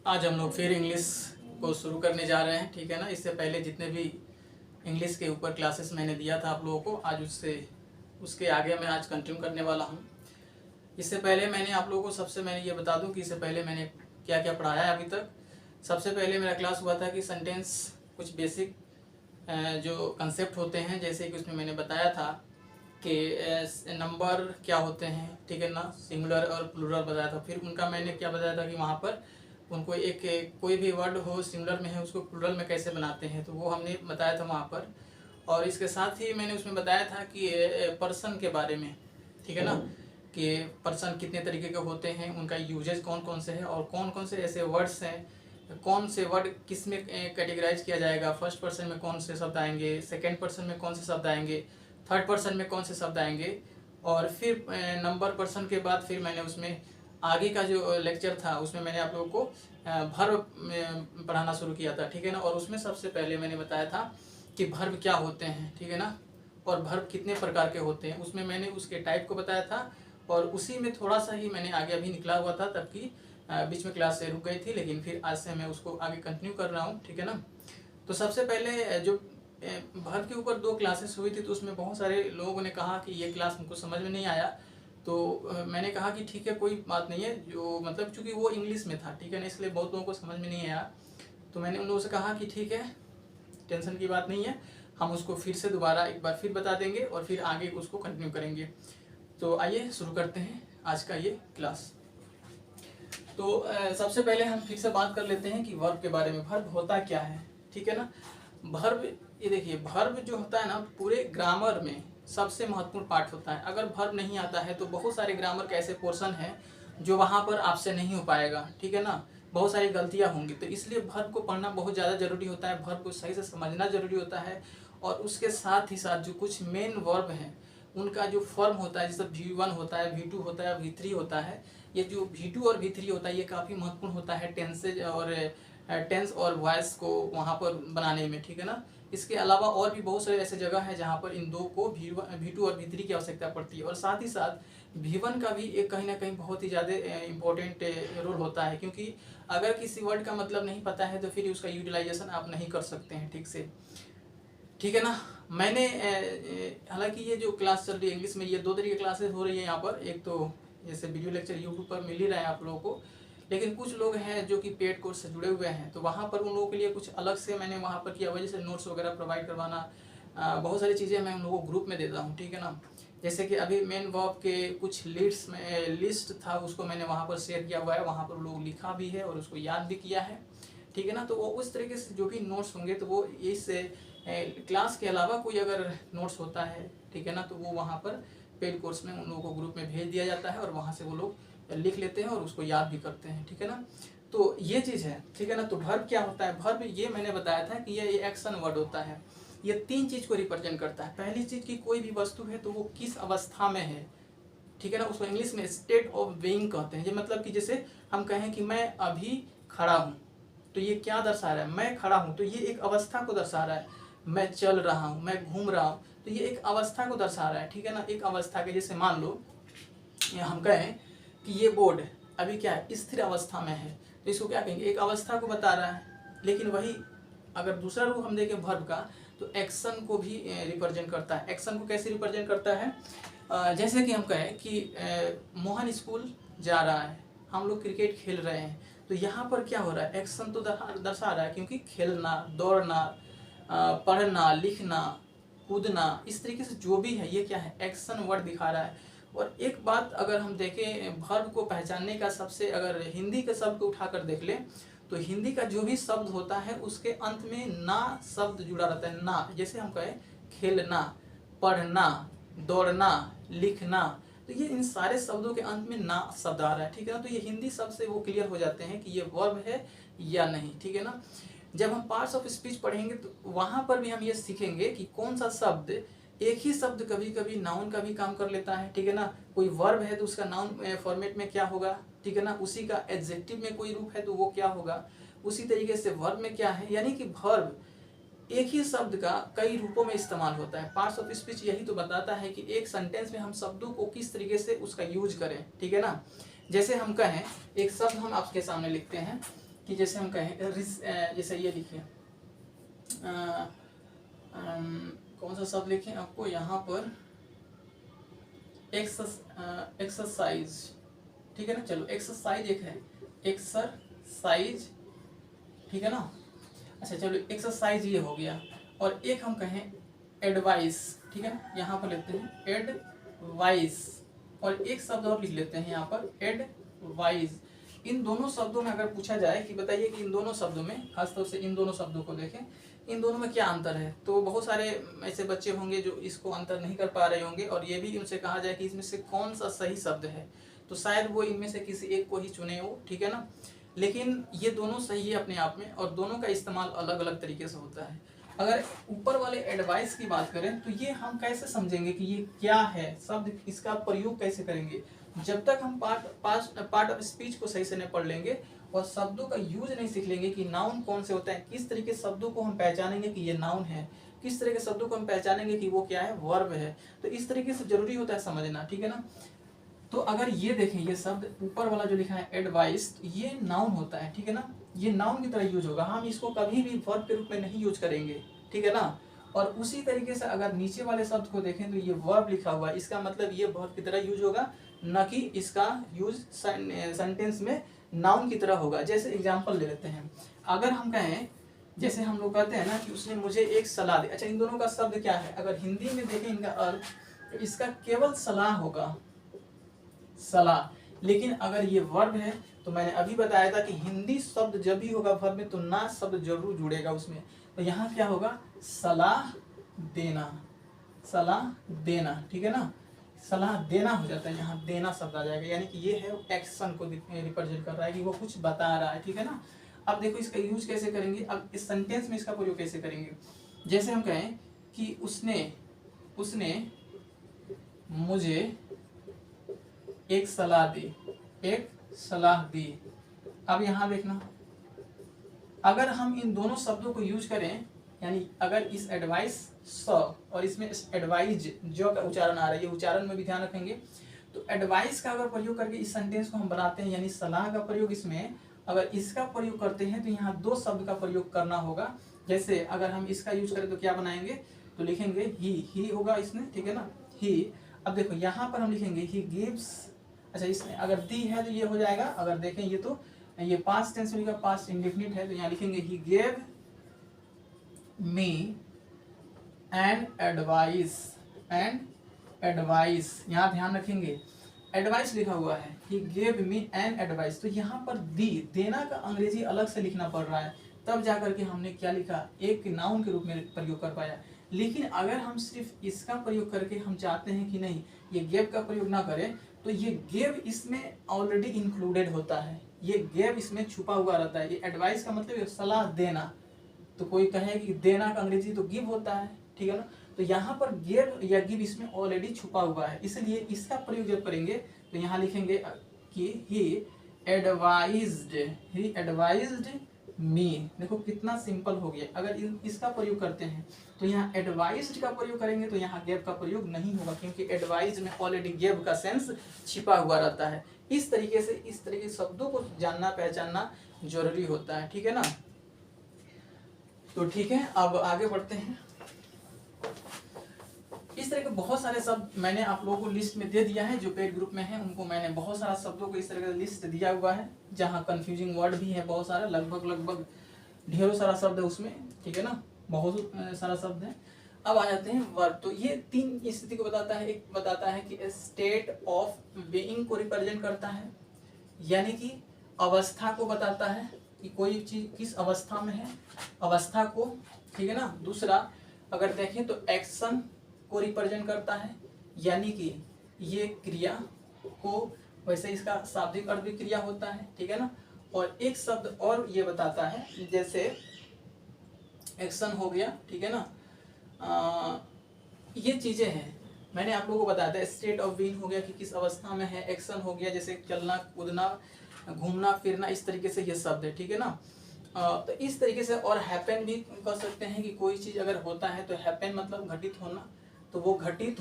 आज हम लोग फिर इंग्लिश को शुरू करने जा रहे हैं, ठीक है ना। इससे पहले जितने भी इंग्लिश के ऊपर क्लासेस मैंने दिया था आप लोगों को, आज उसके आगे मैं आज कंटिन्यू करने वाला हूँ। इससे पहले मैंने आप लोगों को मैंने ये बता दूँ कि इससे पहले मैंने क्या क्या पढ़ाया है अभी तक। सबसे पहले मेरा क्लास हुआ था कि सेंटेंस कुछ बेसिक जो कंसेप्ट होते हैं, जैसे कि उसमें मैंने बताया था कि नंबर क्या होते हैं, ठीक है ना, सिंगुलर और प्लूरल बताया था। फिर उनका मैंने क्या बताया था कि वहाँ पर उनको एक कोई भी वर्ड हो सिंगुलर में है उसको प्लूरल में कैसे बनाते हैं, तो वो हमने बताया था वहाँ पर। और इसके साथ ही मैंने उसमें बताया था कि पर्सन के बारे में, ठीक है ना, कि पर्सन कितने तरीके के होते हैं, उनका यूजेज कौन कौन से हैं और कौन कौन से ऐसे वर्ड्स हैं, कौन से वर्ड किस में कैटेगराइज किया जाएगा। फर्स्ट पर्सन में कौन से शब्द आएंगे, सेकेंड पर्सन में कौन से शब्द आएंगे, थर्ड पर्सन में कौन से शब्द आएंगे। और फिर नंबर पर्सन के बाद फिर मैंने उसमें आगे का जो लेक्चर था उसमें मैंने आप लोगों को भर्ब पढ़ाना शुरू किया था, ठीक है ना। और उसमें सबसे पहले मैंने बताया था कि भर्ब क्या होते हैं, ठीक है ना, और भर्ब कितने प्रकार के होते हैं। उसमें मैंने उसके टाइप को बताया था और उसी में थोड़ा सा ही मैंने आगे अभी निकला हुआ था, तबकि बीच में क्लास से रुक गई थी, लेकिन फिर आज से मैं उसको आगे कंटिन्यू कर रहा हूँ, ठीक है ना। तो सबसे पहले जो भर्ब के ऊपर 2 क्लासेस हुई थी, तो उसमें बहुत सारे लोगों ने कहा कि ये क्लास हमको समझ में नहीं आया। तो मैंने कहा कि ठीक है, कोई बात नहीं है, जो मतलब चूँकि वो इंग्लिश में था, ठीक है ना, इसलिए बहुत लोगों को समझ में नहीं आया। तो मैंने उन लोगों से कहा कि ठीक है, टेंशन की बात नहीं है, हम उसको फिर से दोबारा एक बार फिर बता देंगे और फिर आगे उसको कंटिन्यू करेंगे। तो आइए शुरू करते हैं आज का ये क्लास। तो सबसे पहले हम फिर से बात कर लेते हैं कि वर्ब के बारे में। वर्ब होता क्या है, ठीक है ना। वर्ब, ये देखिए, वर्ब जो होता है ना, पूरे ग्रामर में सबसे महत्वपूर्ण पार्ट होता है। अगर वर्ब नहीं आता है तो बहुत सारे ग्रामर के ऐसे पोर्शन हैं जो वहाँ पर आपसे नहीं हो पाएगा, ठीक है ना, बहुत सारी गलतियाँ होंगी। तो इसलिए वर्ब को पढ़ना बहुत ज़्यादा ज़रूरी होता है, वर्ब को सही से समझना ज़रूरी होता है। और उसके साथ ही साथ जो कुछ मेन वर्ब हैं उनका जो फॉर्म होता है, जैसे V1 होता है, V2 होता है, V3 होता है। ये जो V2 और V3 होता है ये काफ़ी महत्वपूर्ण होता है टेंस और वॉइस को वहाँ पर बनाने में, ठीक है ना। इसके अलावा और भी बहुत सारे ऐसे जगह है जहाँ पर इन दो को V2 और V3 की आवश्यकता पड़ती है। और साथ ही साथ V1 का भी एक कहीं ना कहीं बहुत ही ज़्यादा इम्पोर्टेंट रोल होता है, क्योंकि अगर किसी वर्ड का मतलब नहीं पता है तो फिर उसका यूटिलाइजेशन आप नहीं कर सकते हैं ठीक से, ठीक है ना। मैंने हालांकि ये जो क्लास चल रही है इंग्लिश में, ये 2 तरीके की क्लासेस हो रही है यहाँ पर। एक तो जैसे वीडियो लेक्चर यूट्यूब पर मिल ही रहा है आप लोगों को, लेकिन कुछ लोग हैं जो कि पेड कोर्स से जुड़े हुए हैं, तो वहाँ पर उन लोगों के लिए कुछ अलग से मैंने वहाँ पर किया हुआ, जैसे नोट्स वगैरह प्रोवाइड करवाना, बहुत सारी चीज़ें मैं उन लोगों को ग्रुप में देता हूँ, ठीक है ना। जैसे कि अभी मेन वर्ब के कुछ लिस्ट था, उसको मैंने वहाँ पर शेयर किया हुआ है, वहाँ पर लोग लिखा भी है और उसको याद भी किया है, ठीक है ना। तो वो उस तरीके से जो भी नोट्स होंगे तो वो इस क्लास के अलावा कोई अगर नोट्स होता है, ठीक है ना, तो वो वहाँ पर पेड कोर्स में उन लोगों को ग्रुप में भेज दिया जाता है और वहाँ से वो लोग लिख लेते हैं और उसको याद भी करते हैं, ठीक है ना। तो ये चीज़ है, ठीक है ना। तो वर्ब क्या होता है, वर्ब ये मैंने बताया था कि ये एक्शन वर्ड होता है। ये 3 चीज़ को रिप्रेजेंट करता है। पहली चीज़ की कोई भी वस्तु है तो वो किस अवस्था में है, ठीक है ना, उसको इंग्लिश में स्टेट ऑफ बीइंग कहते हैं। ये मतलब कि जैसे हम कहें कि मैं अभी खड़ा हूँ, तो ये क्या दर्शा रहा है, मैं खड़ा हूँ, तो ये एक अवस्था को दर्शा रहा है। मैं चल रहा हूँ, मैं घूम रहा हूँ, तो ये एक अवस्था को दर्शा रहा है, ठीक है ना। एक अवस्था के, जैसे मान लो हम कहें कि ये बोर्ड अभी क्या है, स्थिर अवस्था में है, तो इसको क्या कहेंगे, एक अवस्था को बता रहा है। लेकिन वही अगर दूसरा रूप हम देखें वर्ब का, तो एक्शन को भी रिप्रेजेंट करता है। एक्शन को कैसे रिप्रेजेंट करता है, जैसे कि हम कहें कि मोहन स्कूल जा रहा है, हम लोग क्रिकेट खेल रहे हैं, तो यहाँ पर क्या हो रहा है, एक्शन तो दर्शा रहा है, क्योंकि खेलना, दौड़ना, पढ़ना, लिखना, कूदना, इस तरीके से जो भी है ये क्या है, एक्शन वर्ड दिखा रहा है। और एक बात अगर हम देखें वर्ब को पहचानने का, सबसे अगर हिंदी के शब्द को उठाकर देख लें तो हिंदी का जो भी शब्द होता है उसके अंत में ना शब्द जुड़ा रहता है। ना, जैसे हम कहें खेलना, पढ़ना, दौड़ना, लिखना, तो ये इन सारे शब्दों के अंत में ना शब्द आ रहा है, ठीक है ना। तो ये हिंदी शब्द से वो क्लियर हो जाते हैं कि ये वर्ब है या नहीं, ठीक है ना। जब हम पार्ट्स ऑफ स्पीच पढ़ेंगे तो वहाँ पर भी हम ये सीखेंगे कि कौन सा शब्द, एक ही शब्द कभी कभी नाउन का भी काम कर लेता है, ठीक है ना। कोई वर्ब है तो उसका नाउन फॉर्मेट में क्या होगा, ठीक है ना, उसी का एडजेक्टिव में कोई रूप है तो वो क्या होगा, उसी तरीके से वर्ब में क्या है, यानी कि वर्ब एक ही शब्द का कई रूपों में इस्तेमाल होता है। पार्ट्स ऑफ स्पीच यही तो बताता है कि एक सेंटेंस में हम शब्दों को किस तरीके से उसका यूज करें, ठीक है ना। जैसे हम कहें, एक शब्द हम आपके सामने लिखते हैं कि जैसे हम कहें जैसे ये लिखे कौन सा शब्द लिखें आपको यहाँ पर एक्सरसाइज, ठीक है ना। चलो एक्सरसाइज एक है, एक्सरसाइज, ठीक है ना। अच्छा चलो एक्सरसाइज ये हो गया, और एक हम कहें एडवाइस, ठीक है ना। यहाँ पर लेते हैं एडवाइस, और एक शब्द और लिख लेते हैं यहाँ पर एडवाइस। इन दोनों शब्दों में अगर पूछा जाए कि बताइए कि इन दोनों शब्दों में, खासतौर से इन दोनों शब्दों को देखें, इन दोनों में क्या अंतर है, तो बहुत सारे ऐसे बच्चे होंगे जो इसको अंतर नहीं कर पा रहे होंगे, और ये भी उनसे कहा जाए कि इसमें से कौन सा सही शब्द है, तो शायद वो इनमें से किसी एक को ही चुने हो, ठीक है ना। लेकिन ये दोनों सही है अपने आप में, और दोनों का इस्तेमाल अलग अलग तरीके से होता है। अगर ऊपर वाले एडवाइस की बात करें तो ये हम कैसे समझेंगे कि ये क्या है शब्द, इसका प्रयोग कैसे करेंगे, जब तक हम पार्ट ऑफ स्पीच को सही से नहीं पढ़ लेंगे और शब्दों का यूज नहीं सीख लेंगे कि नाउन कौन से होते हैं, किस तरीके शब्दों को हम पहचानेंगे कि ये नाउन है, किस तरह के शब्दों को हम पहचानेंगे कि वो क्या है, वर्ब है। तो इस तरीके से जरूरी होता है समझना, ठीक है ना। तो अगर ये देखें, ये शब्द ऊपर वाला जो लिखा है एडवाइस, ये नाउन होता है, ठीक है ना। ये नाउन की तरह यूज होगा, हम इसको कभी भी वर्ब के रूप में नहीं यूज करेंगे, ठीक है ना। और उसी तरीके से अगर नीचे वाले शब्द को देखें तो ये वर्ब लिखा हुआ है, इसका मतलब ये वर्ब की तरह यूज होगा, न कि इसका यूज सेंटेंस में नाउन की तरह होगा। जैसे एग्जांपल ले लेते हैं, अगर हम कहें, जैसे हम लोग कहते हैं ना कि उसने मुझे एक सलाह दी। अच्छा इन दोनों का शब्द क्या है, अगर हिंदी में देखें इनका अर्थ, इसका केवल सलाह होगा, सलाह। लेकिन अगर ये वर्ब है तो मैंने अभी बताया था कि हिंदी शब्द जब भी होगा वर्ब में तो ना शब्द जरूर जुड़ेगा उसमें, तो यहाँ क्या होगा, सलाह देना, सलाह देना, ठीक है ना। सलाह देना हो जाता है, यहाँ देना शब्द आ जाएगा, यानी कि ये है एक्शन को रिप्रेजेंट कर रहा है कि वो कुछ बता रहा है, ठीक है ना। अब देखो इसका यूज कैसे करेंगे, अब इस सेंटेंस में इसका प्रयोग कैसे करेंगे। जैसे हम कहें कि उसने मुझे एक सलाह दी, एक सलाह दी। अब यहाँ देखना, अगर हम इन दोनों शब्दों को यूज करें, यानी अगर इस एडवाइस स और इसमें एडवाइज जो का उच्चारण आ रहा है, ये उच्चारण में भी ध्यान रखेंगे। तो एडवाइस का अगर प्रयोग करके इस सेंटेंस को हम बनाते हैं, यानी सलाह का प्रयोग इसमें अगर इसका प्रयोग करते हैं तो यहाँ दो शब्द का प्रयोग करना होगा। जैसे अगर हम इसका यूज करें तो क्या बनाएंगे, तो लिखेंगे ही होगा इसमें, ठीक है ना, ही। अब देखो यहाँ पर हम लिखेंगे ही गिव्स, अच्छा इसमें अगर दी है तो ये हो जाएगा, अगर देखें ये तो ये पास्ट टेंस में पास्ट इंडेफिनिट है, तो यहाँ लिखेंगे he gave me and advice, यहाँ ध्यान रखेंगे एडवाइस लिखा हुआ है, he gave me an advice. तो यहाँ पर दी, देना का अंग्रेजी अलग से लिखना पड़ रहा है, तब जाकर के हमने क्या लिखा, एक नाउन के रूप में प्रयोग कर पाया। लेकिन अगर हम सिर्फ इसका प्रयोग करके हम चाहते हैं कि नहीं ये गेव का प्रयोग ना करें, तो ये गेव इसमें ऑलरेडी इंक्लूडेड होता है, ये गेव इसमें छुपा हुआ रहता है। ये एडवाइस का मतलब सलाह देना, तो कोई कहे कि देना का अंग्रेजी तो गिव होता है, ठीक है ना। तो यहाँ पर गिव या गिव इसमें ऑलरेडी छुपा हुआ है, इसलिए इसका प्रयोग जब करेंगे तो यहाँ लिखेंगे कि ही एडवाइज्ड मी। देखो कितना सिंपल हो गया। अगर इसका प्रयोग करते हैं तो यहाँ एडवाइज्ड का प्रयोग करेंगे तो यहाँ गेव का प्रयोग नहीं होगा, क्योंकि एडवाइज में ऑलरेडी गेव का सेंस छिपा हुआ रहता है। इस तरीके से शब्दों को जानना पहचानना जरूरी होता है, ठीक है ना। तो ठीक है, अब आगे बढ़ते हैं। इस तरह के बहुत सारे शब्द मैंने आप लोगों को लिस्ट में दे दिया है, जो पेड ग्रुप में है उनको मैंने बहुत सारा शब्दों को इस तरह का लिस्ट दिया हुआ है, जहाँ कंफ्यूजिंग वर्ड भी है बहुत सारा, लगभग ढेरों सारा शब्द है उसमें, ठीक है ना, बहुत सारा शब्द है। अब आ जाते हैं वर्ब। तो ये तीन स्थिति को बताता है। एक बताता है कि स्टेट ऑफ बीइंग को रिप्रेजेंट करता है, यानी कि अवस्था को बताता है कि कोई चीज किस अवस्था में है, अवस्था को, ठीक है ना। दूसरा अगर देखें तो एक्शन को रिप्रेजेंट करता है, यानी कि ये क्रिया को, वैसे इसका शाब्दिक अर्थ भी क्रिया होता है, ठीक है ना। और एक शब्द और ये बताता है, जैसे एक्शन हो गया, ठीक है ना। ये चीजें हैं मैंने आप लोगों को बताया था। स्टेट ऑफ बीइंग हो गया कि किस अवस्था में है, एक्शन हो गया जैसे चलना कूदना घूमना फिरना, इस तरीके से ये शब्द है, ठीक है ना। तो इस तरीके से और हैपन भी कर सकते हैं कि कोई चीज अगर होता है तो हैपन मतलब घटित होना, तो वो घटित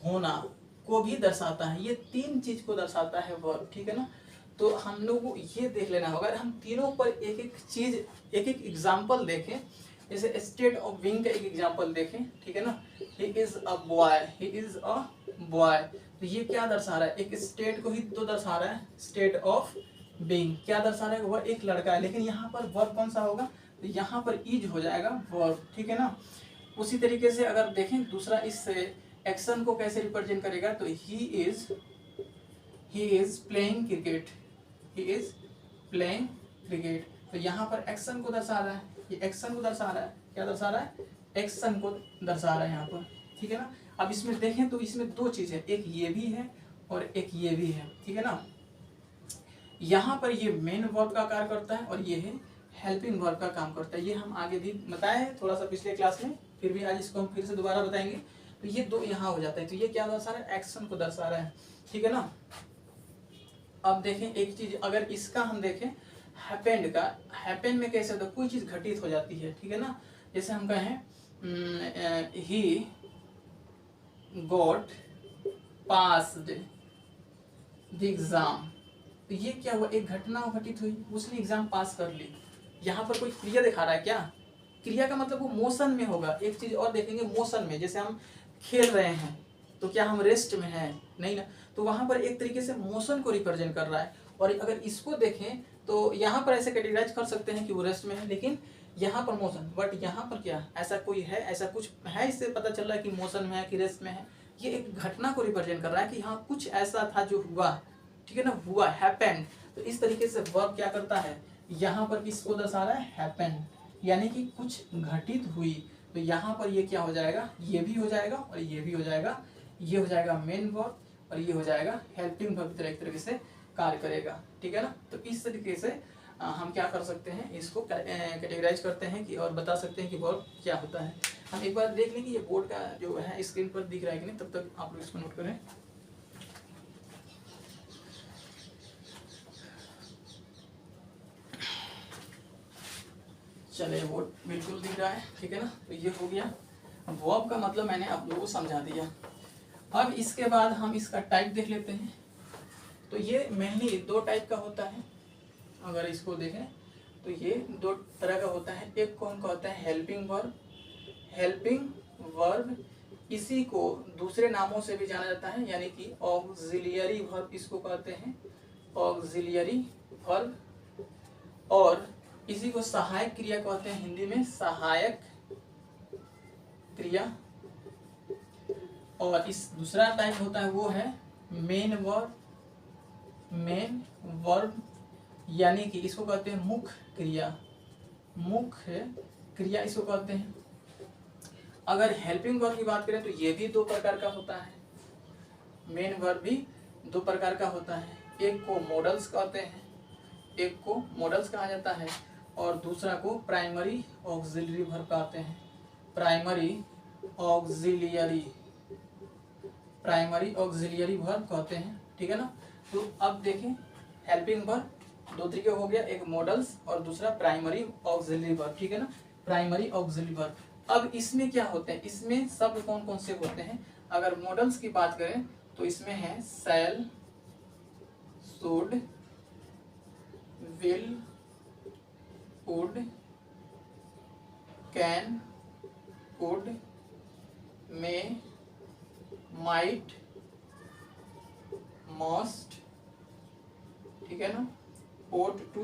होना को भी दर्शाता है। ये तीन चीज को दर्शाता है वर्ब, ठीक है ना। तो हम लोग को ये देख लेना होगा। अगर हम तीनों पर एक एक चीज, एक एक एग्जाम्पल देखें, जैसे स्टेट ऑफ बीइंग का एक एग्जाम्पल देखें, ठीक है ना, he is a boy, he is a boy, तो ये क्या दर्शा रहा है, एक स्टेट को ही तो दर्शा रहा है, स्टेट ऑफ बीइंग क्या दर्शा रहा है, वह एक लड़का है, लेकिन यहाँ पर वर्ब कौन सा होगा, तो यहाँ पर इज हो जाएगा वर्ब, ठीक है ना। उसी तरीके से अगर देखें दूसरा, इस एक्शन को कैसे रिप्रेजेंट करेगा, तो he is playing cricket, he is playing cricket, तो यहाँ पर एक्शन को दर्शा रहा है, ये एक्शन को दर्शा रहा है, क्या दर्शा रहा है, एक्शन को दर्शा रहा है यहाँ पर, ठीक है ना। अब इसमें देखें तो इसमें दो चीज़ है, एक ये भी है और एक ये भी है, ठीक है ना। यहाँ पर ये मेन वर्ब का कार्य करता है और ये है हेल्पिंग वर्ब का काम करता है, ये हम आगे भी बताए हैं थोड़ा सा पिछले क्लास में, फिर भी आज इसको हम फिर से दोबारा बताएंगे। तो ये दो यहाँ हो जाता है, तो ये क्या दर्शा रहा है, एक्शन को दर्शा रहा है, ठीक है ना। अब देखें एक चीज, अगर इसका हम देखें हैपेंड का, हैपेंड में कैसे होता है, कोई चीज घटित हो जाती है, ठीक है ना। जैसे हम कहें he got passed the exam, तो ये क्या हुआ, एक घटना घटित हुई, उसने एग्जाम पास कर ली। यहाँ पर कोई क्रिया दिखा रहा है क्या, क्रिया का मतलब वो मोशन में होगा। एक चीज और देखेंगे मोशन में, जैसे हम खेल रहे हैं तो क्या हम रेस्ट में हैं, नहीं ना, तो वहां पर एक तरीके से मोशन को रिप्रेजेंट कर रहा है। और अगर इसको देखें तो यहाँ पर ऐसे कैटेगराइज कर सकते हैं कि वो रेस्ट में है, लेकिन यहाँ पर मोशन, बट यहाँ पर क्या ऐसा कोई है, ऐसा कुछ है, इससे पता चल रहा है कि मोशन में है कि रेस्ट में है। ये एक घटना को रिप्रेजेंट कर रहा है कि हाँ कुछ ऐसा था जो हुआ, ठीक है ना, हुआ, हैपेंड। तो इस तरीके से वर्ब क्या करता है, यहाँ पर किसको दर्शा रहा है, हैपेंड, यानी कि कुछ घटित हुई। तो यहाँ पर ये क्या हो जाएगा, ये भी हो जाएगा और ये भी हो जाएगा, ये हो जाएगा मेन वर्ब और ये हो जाएगा हेल्पिंग वर्ब, एक तरीके से कार्य करेगा, ठीक है ना। तो इस तरीके से हम क्या कर सकते हैं, इसको कैटेगराइज करते हैं कि और बता सकते हैं कि वर्ब क्या होता है। हम एक बार देख लें कि ये बोर्ड का जो है स्क्रीन पर दिख रहा है कि नहीं, तब तक आप लोग इसको नोट करें। चलिए बोर्ड बिल्कुल दिख रहा है, ठीक है ना। तो ये हो गया वर्ब का मतलब, मैंने आप लोगों को समझा दिया। अब इसके बाद हम इसका टाइप देख लेते हैं। तो ये मेनली दो टाइप का होता है, अगर इसको देखें तो ये दो तरह का होता है। एक कौन का होता है, हेल्पिंग वर्ब, हेल्पिंग वर्ब इसी को दूसरे नामों से भी जाना जाता है, यानी कि ऑक्सिलियरी वर्ब इसको कहते हैं, ऑक्सिलियरी वर्ब, और इसी को सहायक क्रिया कहते हैं, हिंदी में सहायक क्रिया। और इस दूसरा टाइप होता है वो है मेन वर्ब, मेन वर्ब, यानी कि इसको कहते हैं मुख्य क्रिया, मुख्य क्रिया इसको कहते हैं। अगर हेल्पिंग वर्ब की बात करें तो ये भी दो प्रकार का होता है, मेन वर्ब भी दो प्रकार का होता है। एक को मॉडल्स कहते हैं, एक को मॉडल्स कहा जाता है, और दूसरा को प्राइमरी ऑक्सिलियरी वर्ब कहते हैं, primary auxiliary, primary auxiliary verb कहते हैं, ठीक है ना। तो अब देखें हेल्पिंग वर्ब दो तरीके हो गया, एक मॉडल्स और दूसरा प्राइमरी ऑक्सिलियरी वर्ब, ठीक है ना, प्राइमरी ऑक्सिलियरी वर्ब। अब इसमें क्या होते हैं, इसमें शब्द कौन कौन से होते हैं, अगर मॉडल्स की बात करें तो इसमें है shall, should, will, would, can, could, may, might, must, ठीक है ना, ought to,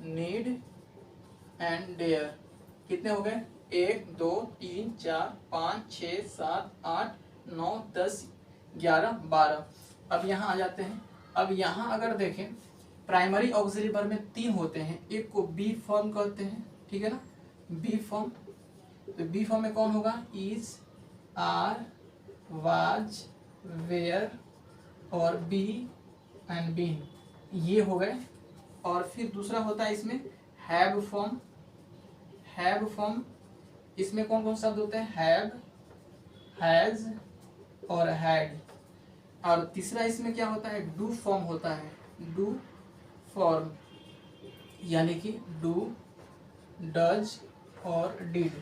need and dare. कितने हो गए, 1 2 3 4 5 6 7 8 9 10 11 12। अब यहाँ आ जाते हैं। अब यहाँ अगर देखें प्राइमरी ऑक्सिलियरी वर्ब में 3 होते हैं, एक को बी फॉर्म कहते हैं, ठीक है ना, बी फॉर्म। तो बी फॉर्म में कौन होगा, इज, आर, वाज, वेयर और बी एंड बीन, ये हो गए। और फिर दूसरा होता है इसमें हैव फॉर्म, हैव फॉर्म, इसमें कौन कौन शब्द होते हैं, हैव, हैज और हैड। और तीसरा इसमें क्या होता है, डू फॉर्म होता है, डू फॉर्म, यानी कि डू, डज और डिड।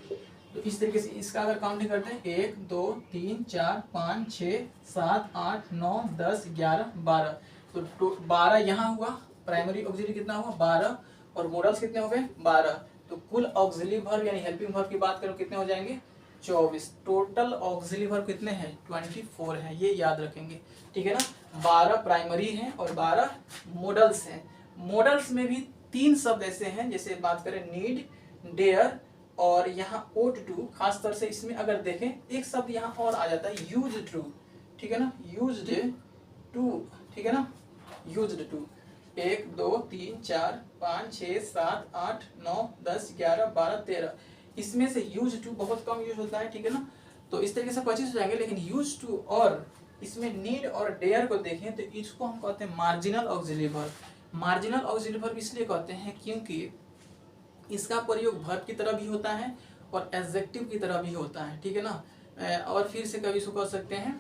तो इस तरीके से इसका अगर काउंटिंग करते हैं 1 2 3 4 5 6 7 8 9 10 11 12, तो 12 यहाँ हुआ, प्राइमरी ऑक्सिलरी कितना हुआ 12, और मॉडल्स कितने हो गए 12। तो कुल ऑक्सिलरी वर्ब यानी हेल्पिंग वर्ब की बात करो कितने हो जाएंगे 24। टोटल ऑक्सिलरी वर्ब कितने हैं 24 है, ये याद रखेंगे, ठीक है ना। 12 प्राइमरी हैं और 12 मॉडल्स हैं। मॉडल्स में भी 3 शब्द ऐसे हैं, जैसे बात करें नीड, डेयर और यहाँ ought to, खास तौर से इसमें अगर देखें एक शब्द यहाँ और आ जाता है यूज्ड टू, ठीक है ना, यूज्ड टू, ठीक है ना, यूज्ड टू। 1 2 3 4 5 6 7 8 9 10 11 12 13, इसमें से यूज टू बहुत कम यूज होता है, ठीक है ना। तो इस तरीके से 25 हो जाएंगे। लेकिन यूज टू और इसमें नीड और डेयर को देखें तो इसको हम कहते हैं marginal auxiliary verb. Marginal auxiliary verb इसलिए कहते हैं क्योंकि इसका प्रयोग वर्ब की तरह भी होता है और एडजेक्टिव की तरह भी होता है, ठीक है ना। और फिर से कभी इसको कह सकते हैं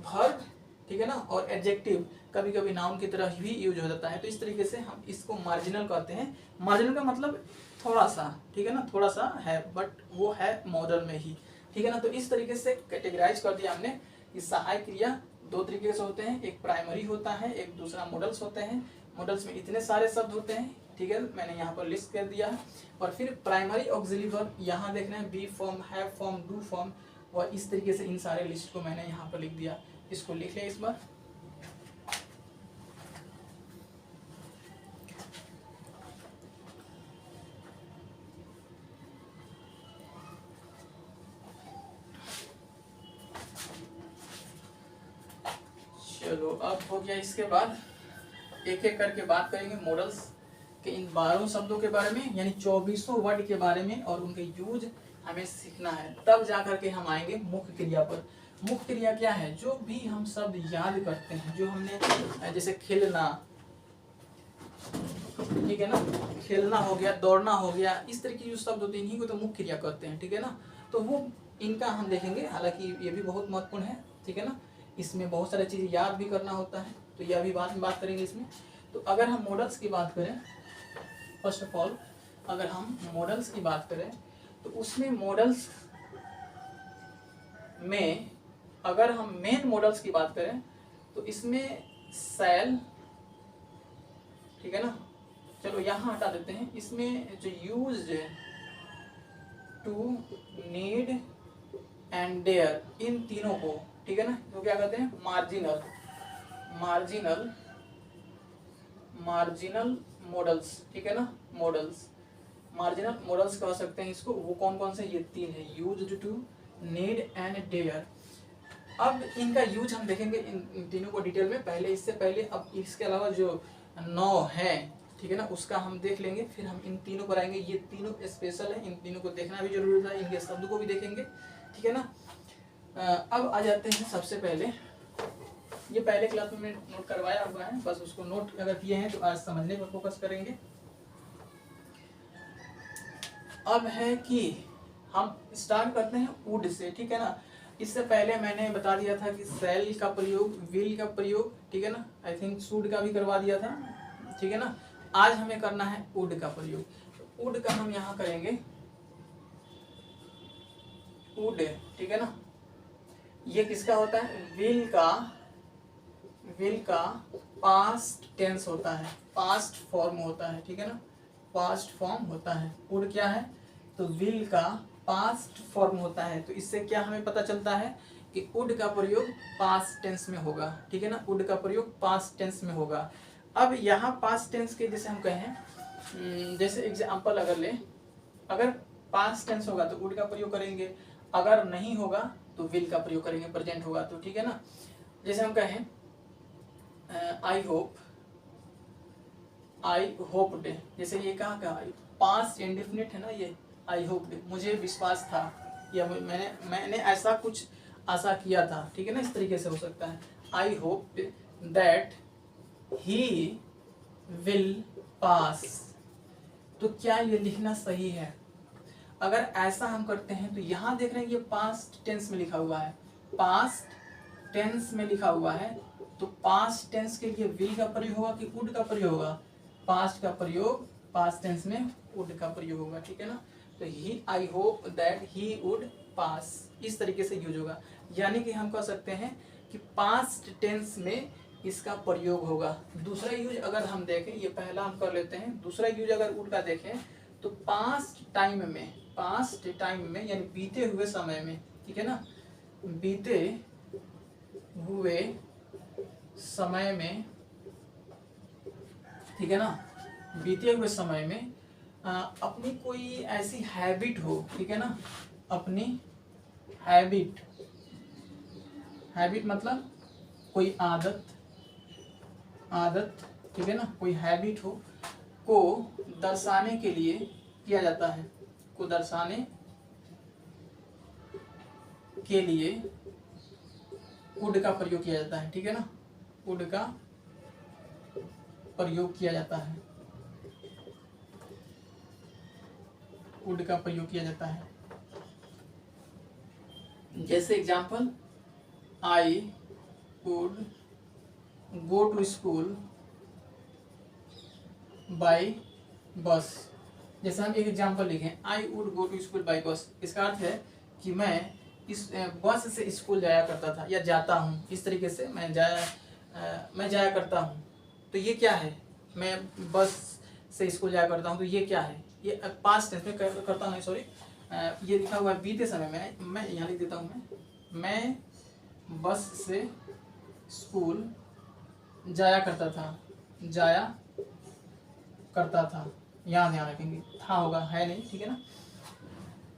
वर्ब, ठीक है ना, और एडजेक्टिव कभी कभी नाउन की तरह भी यूज हो जाता है। तो इस तरीके से हम इसको मार्जिनल कहते हैं। मार्जिनल का मतलब थोड़ा सा, ठीक है ना, थोड़ा सा है, बट वो है मॉडल में ही, ठीक है ना। तो इस तरीके से कैटेगराइज कर दिया हमने कि सहायक क्रिया 2 तरीके से होते हैं, एक प्राइमरी होता है, एक दूसरा मॉडल्स होते हैं। मॉडल्स में इतने सारे शब्द होते हैं, ठीक है, मैंने यहाँ पर लिस्ट कर दिया है। और फिर प्राइमरी ऑक्सिलरी वर्ब यहाँ देख रहे हैं be form, have form, do form, और इस तरीके से इन सारे लिस्ट को मैंने यहाँ पर लिख दिया। इसको लिख लिया इस बार। चलो अब हो गया। इसके बाद एक एक करके बात करेंगे मॉडल्स के इन 12 शब्दों के बारे में, यानी 24 वर्ड के बारे में, और उनके यूज हमें सीखना है। तब जा करके हम आएंगे मुख्य क्रिया पर। मुख्य क्रिया क्या है, जो भी हम शब्द याद करते हैं, जो हमने जैसे खेलना, ठीक है ना, खेलना हो गया, दौड़ना हो गया, इस तरह की जो शब्द होते हैं इन्हीं को तो मुख्य क्रिया कहते हैं, ठीक है ना। तो वो इनका हम देखेंगे, हालांकि ये भी बहुत महत्वपूर्ण है, ठीक है ना। इसमें बहुत सारी चीज़ें याद भी करना होता है, तो यह भी बाद में बात करेंगे इसमें। तो अगर हम मॉडल्स की बात करें, फर्स्ट ऑफ ऑल अगर हम मॉडल्स की बात करें तो उसमें मॉडल्स में अगर हम मेन मॉडल्स की बात करें तो इसमें शैल, ठीक है ना, चलो यहाँ हटा देते हैं। इसमें जो used, to, need and dare, इन तीनों को, ठीक है ना, तो क्या कहते हैं मार्जिनल, मार्जिनल, मार्जिनल मॉडल्स, ठीक है ना, मॉडल्स, मार्जिनल मॉडल्स कह सकते हैं इसको। वो कौन कौन से, ये 3 है, used to, need and dare. अब इनका यूज हम देखेंगे इन तीनों को डिटेल में। पहले इससे पहले अब इसके अलावा जो 9 है, ठीक है ना, उसका हम देख लेंगे, फिर हम इन तीनों पर आएंगे। ये तीनों स्पेशल है, इन तीनों को देखना भी जरूरी था, इनके शब्द को भी देखेंगे, ठीक है ना। अब आ जाते हैं सबसे पहले, ये पहले क्लास में नोट करवाया हुआ है, बस उसको नोट अगर किए हैं तो आज समझने पर फोकस करेंगे। अब है कि हम स्टार्ट करते हैं वुड से, ठीक है ना। इससे पहले मैंने बता दिया था कि शैल का प्रयोग, विल का प्रयोग, ठीक है ना, आई थिंक शुड का भी करवा दिया था, ठीक है ना। आज हमें करना है वुड का प्रयोग। तो वुड का हम यहाँ करेंगे वुड, ठीक है ना। ये किसका होता है, विल का, विल का पास्ट टेंस होता है, पास्ट फॉर्म होता है, ठीक है ना, पास्ट फॉर्म होता है। वुड क्या है, तो विल का पास्ट फॉर्म होता है। तो इससे क्या हमें पता चलता है कि वुड का प्रयोग पास्ट टेंस में होगा, ठीक है ना, वुड का प्रयोग पास्ट टेंस में होगा। अब यहाँ पास्ट टेंस के जैसे हम कहें, जैसे एग्जाम्पल अगर ले, अगर पास्ट टेंस होगा तो वुड का प्रयोग करेंगे, अगर नहीं होगा तो विल का प्रयोग करेंगे, प्रेजेंट होगा तो, ठीक है ना। जैसे हम कहें आई होप, आई होप्ड, जैसे ये कहाँ का पास्ट इंडेफिनिट है ना, ये आई होप्ड, मुझे विश्वास था, या मैंने ऐसा कुछ आशा किया था, ठीक है ना, इस तरीके से हो सकता है। आई hope that he will pass. तो क्या ये लिखना सही है? अगर ऐसा हम करते हैं तो यहाँ देख रहे हैं ये पास्ट टेंस में लिखा हुआ है, पास्ट टेंस में लिखा हुआ है, तो पास्ट टेंस के लिए विल का प्रयोग होगा कि वुड का प्रयोग होगा? पास्ट का प्रयोग, पास्ट टेंस में वुड का प्रयोग होगा, ठीक है ना। तो ही I hope that he would pass, इस तरीके से यूज होगा। यानी कि हम कह सकते हैं कि पास्ट टेंस में इसका प्रयोग होगा। दूसरा यूज अगर हम देखें, ये पहला हम कर लेते हैं, दूसरा यूज अगर वुड का देखें तो पास्ट टाइम में यानी बीते हुए समय में, ठीक है ना, बीते हुए समय में, ठीक है ना, बीते हुए समय में अपनी कोई ऐसी हैबिट हो, ठीक है ना, अपनी हैबिट मतलब कोई आदत, ठीक है ना, कोई हैबिट हो को दर्शाने के लिए किया जाता है, को दर्शाने के लिए वुड का प्रयोग किया जाता है, ठीक है ना, वुड का प्रयोग किया जाता है, वुड का प्रयोग किया जाता है। जैसे example, I would go to school by bus. जैसे हम एक एग्जाम्पल लिखें, I would go to school by bus, इसका अर्थ है कि मैं इस बस से स्कूल जाया करता था या जाता हूँ, इस तरीके से मैं जाया करता हूँ। तो ये क्या है, मैं बस से स्कूल जाया करता हूँ, तो ये क्या है, ये पास्ट टेंस में करता हूँ, सॉरी, ये लिखा हुआ है बीते समय में, मैं यहाँ लिख देता हूँ, मैं बस से स्कूल जाया करता था, यहाँ ध्यान रखेंगे, था होगा, है नहीं, ठीक है ना।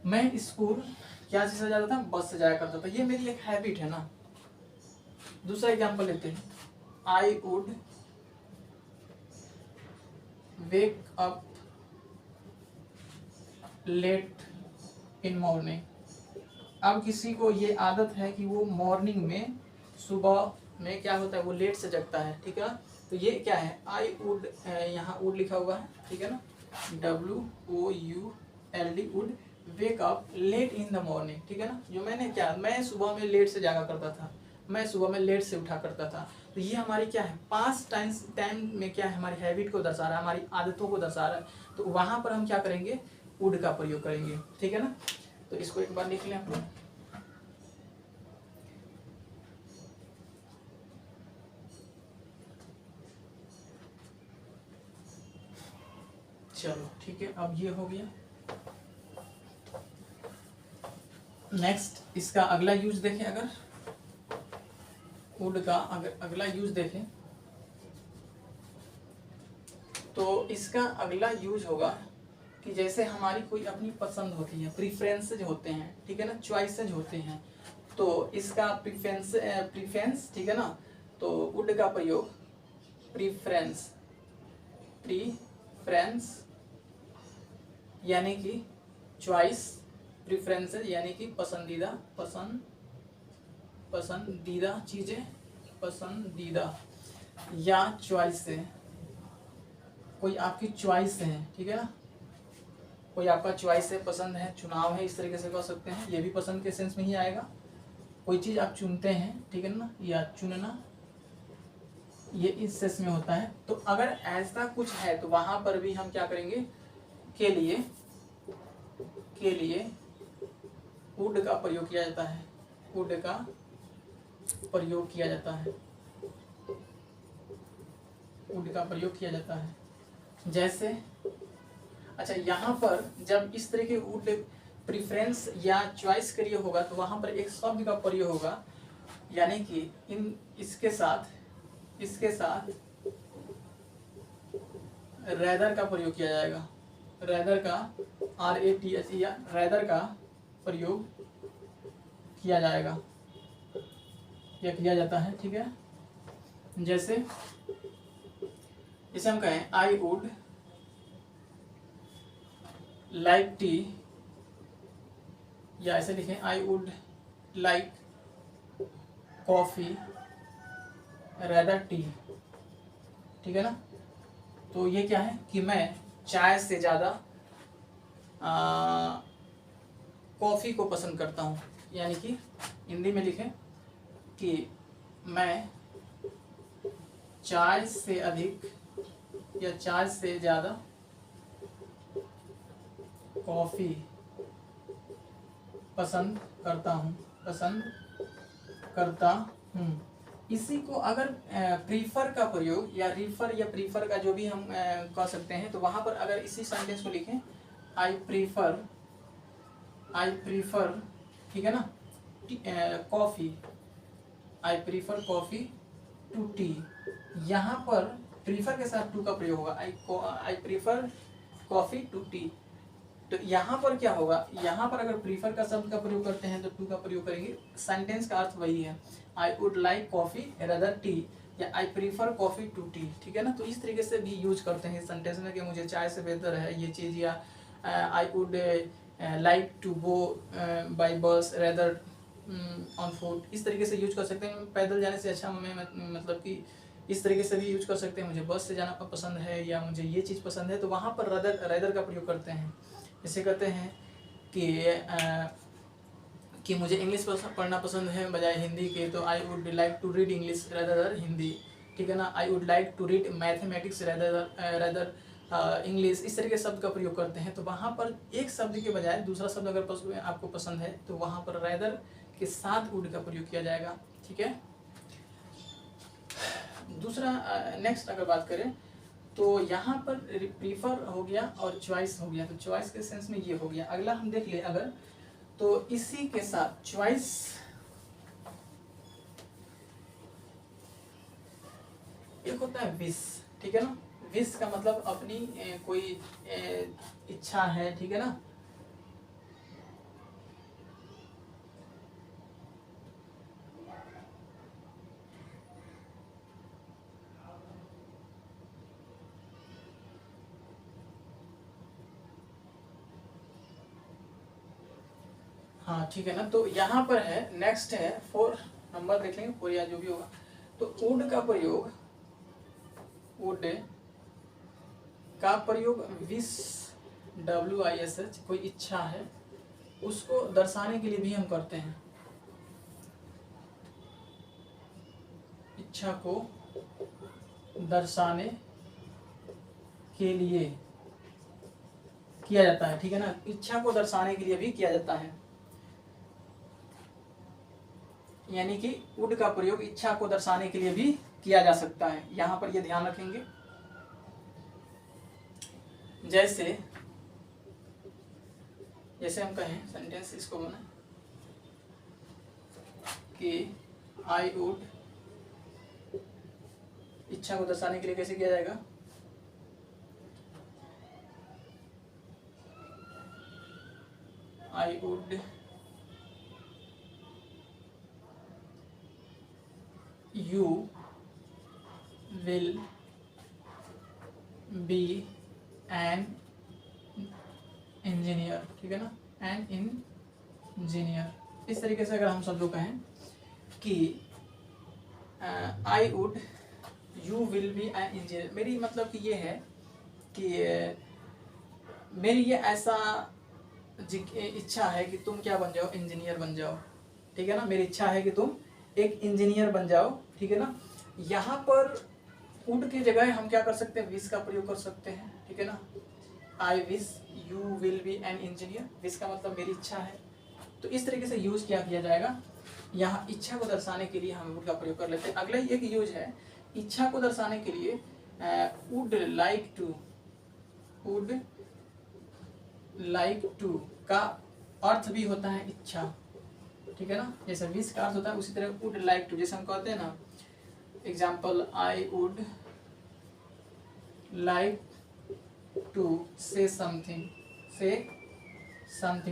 मैं स्कूल क्या चीज से जाता था, बस से जाया करता था, ये मेरी एक हैबिट है ना। दूसरा एग्जाम्पल लेते हैं, I would wake up late in morning. अब किसी को ये आदत है कि वो मॉर्निंग में, सुबह में क्या होता है, वो लेट से जगता है, ठीक है। तो ये क्या है, आई वुड, यहाँ वुड लिखा हुआ है, ठीक है ना, WOULD, would wake up late in the morning, ठीक है ना। जो मैंने क्या, मैं सुबह में लेट से जागा करता था, मैं सुबह में लेट से उठा करता था। तो ये हमारी क्या है, पास्ट टाइम में क्या है, हमारी हैबिट को दर्शा रहा है, हमारी आदतों को दर्शा रहा है। तो वहाँ पर हम क्या करेंगे, वुड का प्रयोग करेंगे, ठीक है ना। तो इसको एक बार लिख लें आप लोग। चलो ठीक है, अब ये हो गया। नेक्स्ट इसका अगला यूज देखें, अगर वुड का अगर अगला यूज देखें तो इसका अगला यूज होगा कि जैसे हमारी कोई अपनी पसंद होती है, प्रीफरेंसेज होते हैं, ठीक है ना, चॉइसेज होते हैं। तो इसका प्रीफरेंस, ठीक है ना, तो वुड का प्रयोग प्रीफरेंस यानी कि चॉइस, प्रीफरेंसेज यानी कि पसंदीदा चीजें, पसंदीदा या चॉइस से, कोई आपकी चॉइस है, ठीक है ना, कोई आपका चॉइस है, पसंद है, चुनाव है, इस तरीके से कह सकते हैं। ये भी पसंद के सेंस में ही आएगा। कोई चीज़ आप चुनते हैं, ठीक है ना, या चुनना, ये इस सेंस में होता है। तो अगर ऐसा कुछ है तो वहां पर भी हम क्या करेंगे, के लिए वुड का प्रयोग किया जाता है, वुड का प्रयोग किया जाता है, वुड का प्रयोग किया जाता है। जैसे अच्छा, यहाँ पर जब इस तरह के वुड प्रीफरेंस या चॉइस के लिए होगा तो वहां पर एक शब्द का प्रयोग होगा, यानी कि इसके साथ रैदर का प्रयोग किया जाएगा, रैदर का RATHER, रैदर का प्रयोग किया जाएगा या किया जाता है, ठीक है। जैसे इसे हम कहें, आई वुड लाइक टी, या ऐसे लिखें, I would like coffee rather T, ठीक है ना। तो ये क्या है कि मैं चाय से ज़्यादा कॉफ़ी को पसंद करता हूँ, यानी कि हिंदी में लिखें कि मैं चाय से अधिक या चाय से ज़्यादा कॉफ़ी पसंद करता हूँ, पसंद करता हूँ। इसी को अगर प्रीफर का प्रयोग या रिफर या प्रीफर का जो भी हम कह सकते हैं, तो वहाँ पर अगर इसी सेंटेंस को लिखें आई प्रीफर, ठीक है ना, coffee, I prefer coffee to tea. यहाँ पर प्रीफर के साथ टू का प्रयोग होगा, I prefer coffee to tea. तो यहाँ पर क्या होगा, यहाँ पर अगर प्रीफर का शब्द का प्रयोग करते हैं तो टू का प्रयोग करेंगे। सेंटेंस का अर्थ वही है, I would like coffee rather tea, या I prefer coffee to tea, ठीक है ना। तो इस तरीके से भी यूज करते हैं सेंटेंस में कि मुझे चाय से बेहतर है ये चीज़, या I would like to go by bus rather on foot. इस तरीके से यूज कर सकते हैं, पैदल जाने से अच्छा मैं मतलब कि इस तरीके से भी यूज कर सकते हैं, मुझे बस से जाना पसंद है या मुझे ये चीज़ पसंद है, तो वहाँ पर रदर का प्रयोग करते हैं। जैसे कहते हैं कि मुझे इंग्लिश पढ़ना पसंद है बजाय हिंदी के, तो I would like to read English rather Hindi, ठीक है ना। I would like to read mathematics rather English. इस तरह के शब्द का प्रयोग करते हैं। तो वहाँ पर एक शब्द के बजाय दूसरा शब्द अगर आपको पसंद है तो वहाँ पर रदर के साथ वुड का प्रयोग किया जाएगा, ठीक है। दूसरा नेक्स्ट अगर बात करें तो यहाँ पर प्रीफर हो गया और चॉइस हो गया, तो चॉइस के सेंस में ये हो गया। अगला हम देख ले अगर, तो इसी के साथ चॉइस एक होता है विश, ठीक है ना। विश का मतलब अपनी कोई इच्छा है, ठीक है ना। हाँ ठीक है ना। तो यहाँ पर है, नेक्स्ट है 4 नंबर देख लेंगे, 4 या जो भी होगा। तो वुड का प्रयोग, वुड का प्रयोग विश WISH, कोई इच्छा है उसको दर्शाने के लिए भी हम करते हैं। इच्छा को दर्शाने के लिए किया जाता है, ठीक है ना। इच्छा को दर्शाने के लिए भी किया जाता है, यानी कि वुड का प्रयोग इच्छा को दर्शाने के लिए भी किया जा सकता है। यहाँ पर ये ध्यान रखेंगे। जैसे हम कहें सेंटेंस इसको बना कि आई वुड, इच्छा को दर्शाने के लिए कैसे किया जाएगा, I would you will be an engineer, ठीक है ना, an engineer। इस तरीके से अगर हम शब्दों कहें कि I would, you will be an engineer, मेरी मतलब कि ये है कि मेरी ये ऐसा इच्छा है कि तुम क्या बन जाओ, इंजीनियर बन जाओ, ठीक है ना। मेरी इच्छा है कि तुम एक इंजीनियर बन जाओ, ठीक है ना। यहाँ पर वुड की जगह हम क्या कर सकते हैं, विश का प्रयोग कर सकते हैं, ठीक है ना। I wish you will be an engineer, wish का मतलब मेरी इच्छा है। तो इस तरीके से यूज किया जाएगा। यहाँ इच्छा को दर्शाने के लिए हम वुड का प्रयोग कर लेते हैं। अगला एक यूज है इच्छा को दर्शाने के लिए, would like to, would like to का अर्थ भी होता है इच्छा, ठीक है ना। जैसे विश का अर्थ होता है उसी तरह वुड लाइक टू, जैसे हम कहते हैं ना, example I would like to say something,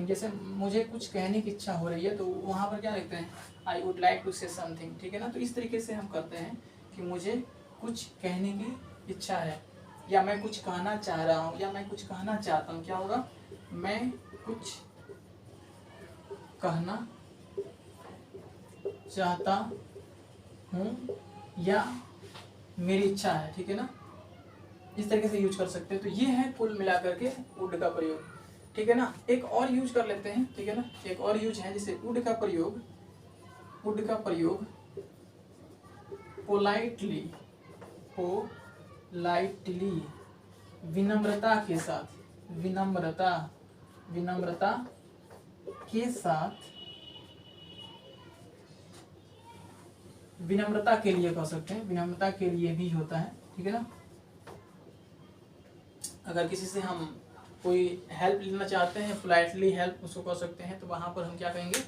जैसे मुझे कुछ कहने की इच्छा हो रही है तो वहाँ पर क्या लिखते हैं, I would like to say something, ठीक है ना। तो इस तरीके से हम करते हैं कि मुझे कुछ कहने की इच्छा है, या मैं कुछ कहना चाह रहा हूँ, या मैं कुछ कहना चाहता हूँ। क्या होगा, मैं कुछ कहना चाहता हूँ या मेरी इच्छा है, ठीक है ना। इस तरीके से यूज कर सकते हैं। तो ये है कुल मिलाकर के वुड का प्रयोग, ठीक है ना। एक और यूज कर लेते हैं, ठीक है ना। एक और यूज है, जैसे वुड का प्रयोग पोलाइटली, विनम्रता के साथ, विनम्रता विनम्रता के साथ, विनम्रता के लिए कह सकते हैं, विनम्रता के लिए भी होता है, ठीक है ना। अगर किसी से हम कोई हेल्प लेना चाहते हैं, पोलाइटली हेल्प उसको कह सकते हैं, तो वहाँ पर हम क्या कहेंगे,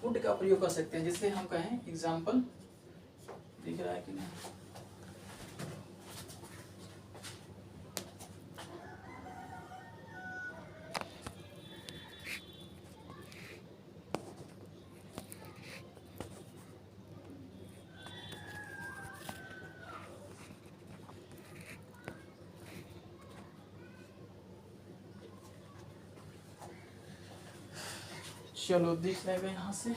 वुड का प्रयोग कर सकते हैं, जिससे हम कहें एग्जाम्पल, दिख रहा है कि नहीं, चलो देख लेंगे यहाँ से,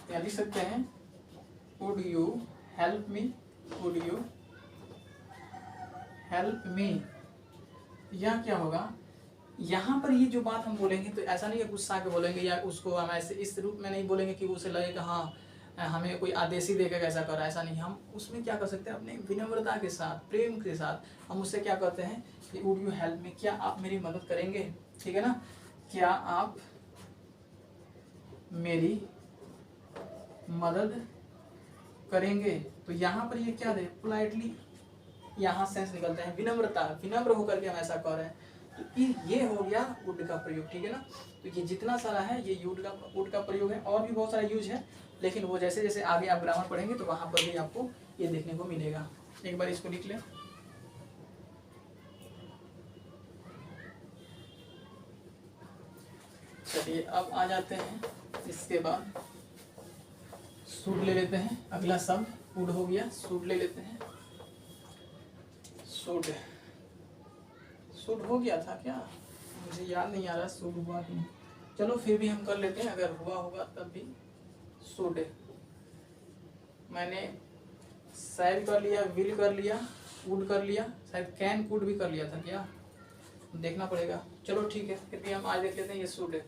क्या लिख सकते हैं, would you help me, would you help me. यह क्या होगा, यहाँ पर ये जो बात हम बोलेंगे तो ऐसा नहीं है गुस्सा के बोलेंगे या उसको हम ऐसे इस रूप में नहीं बोलेंगे कि उसे लगे कि हाँ हमें कोई आदेश ही देकर कैसा कर रहा है, ऐसा नहीं। हम उसमें क्या कर सकते हैं, अपने विनम्रता के साथ, प्रेम के साथ हम उससे क्या कहते हैं कि वुड यू हेल्प मी, क्या आप मेरी मदद करेंगे, ठीक है ना, क्या आप मेरी मदद करेंगे। तो यहाँ पर ये क्या दे, पोलाइटली यहाँ सेंस निकलता है, विनम्रता, विनम्र होकर के हम ऐसा कर रहे हैं, तो ये हो गया वुड का प्रयोग, ठीक है ना। तो ये जितना सारा है ये वुड का प्रयोग है, और भी बहुत सारा यूज है, लेकिन वो जैसे जैसे आगे आप ग्रामर पढ़ेंगे तो वहाँ पर भी आपको ये देखने को मिलेगा। एक बार इसको लिख लें। चलिए अब आ जाते हैं, इसके बाद सूट ले लेते हैं, अगला शब्द वुड हो गया, सूट ले लेते हैं। सूट, सूट हो गया था क्या, मुझे याद नहीं आ रहा सूट हुआ कि नहीं, चलो फिर भी हम कर लेते हैं, अगर हुआ होगा तब भी। सूट मैंने शायद कर लिया, विल कर लिया, वुड कर लिया, शायद कैन कुड भी कर लिया था क्या, देखना पड़ेगा। चलो ठीक है, फिर भी हम आज देख लेते हैं। ये सूट है,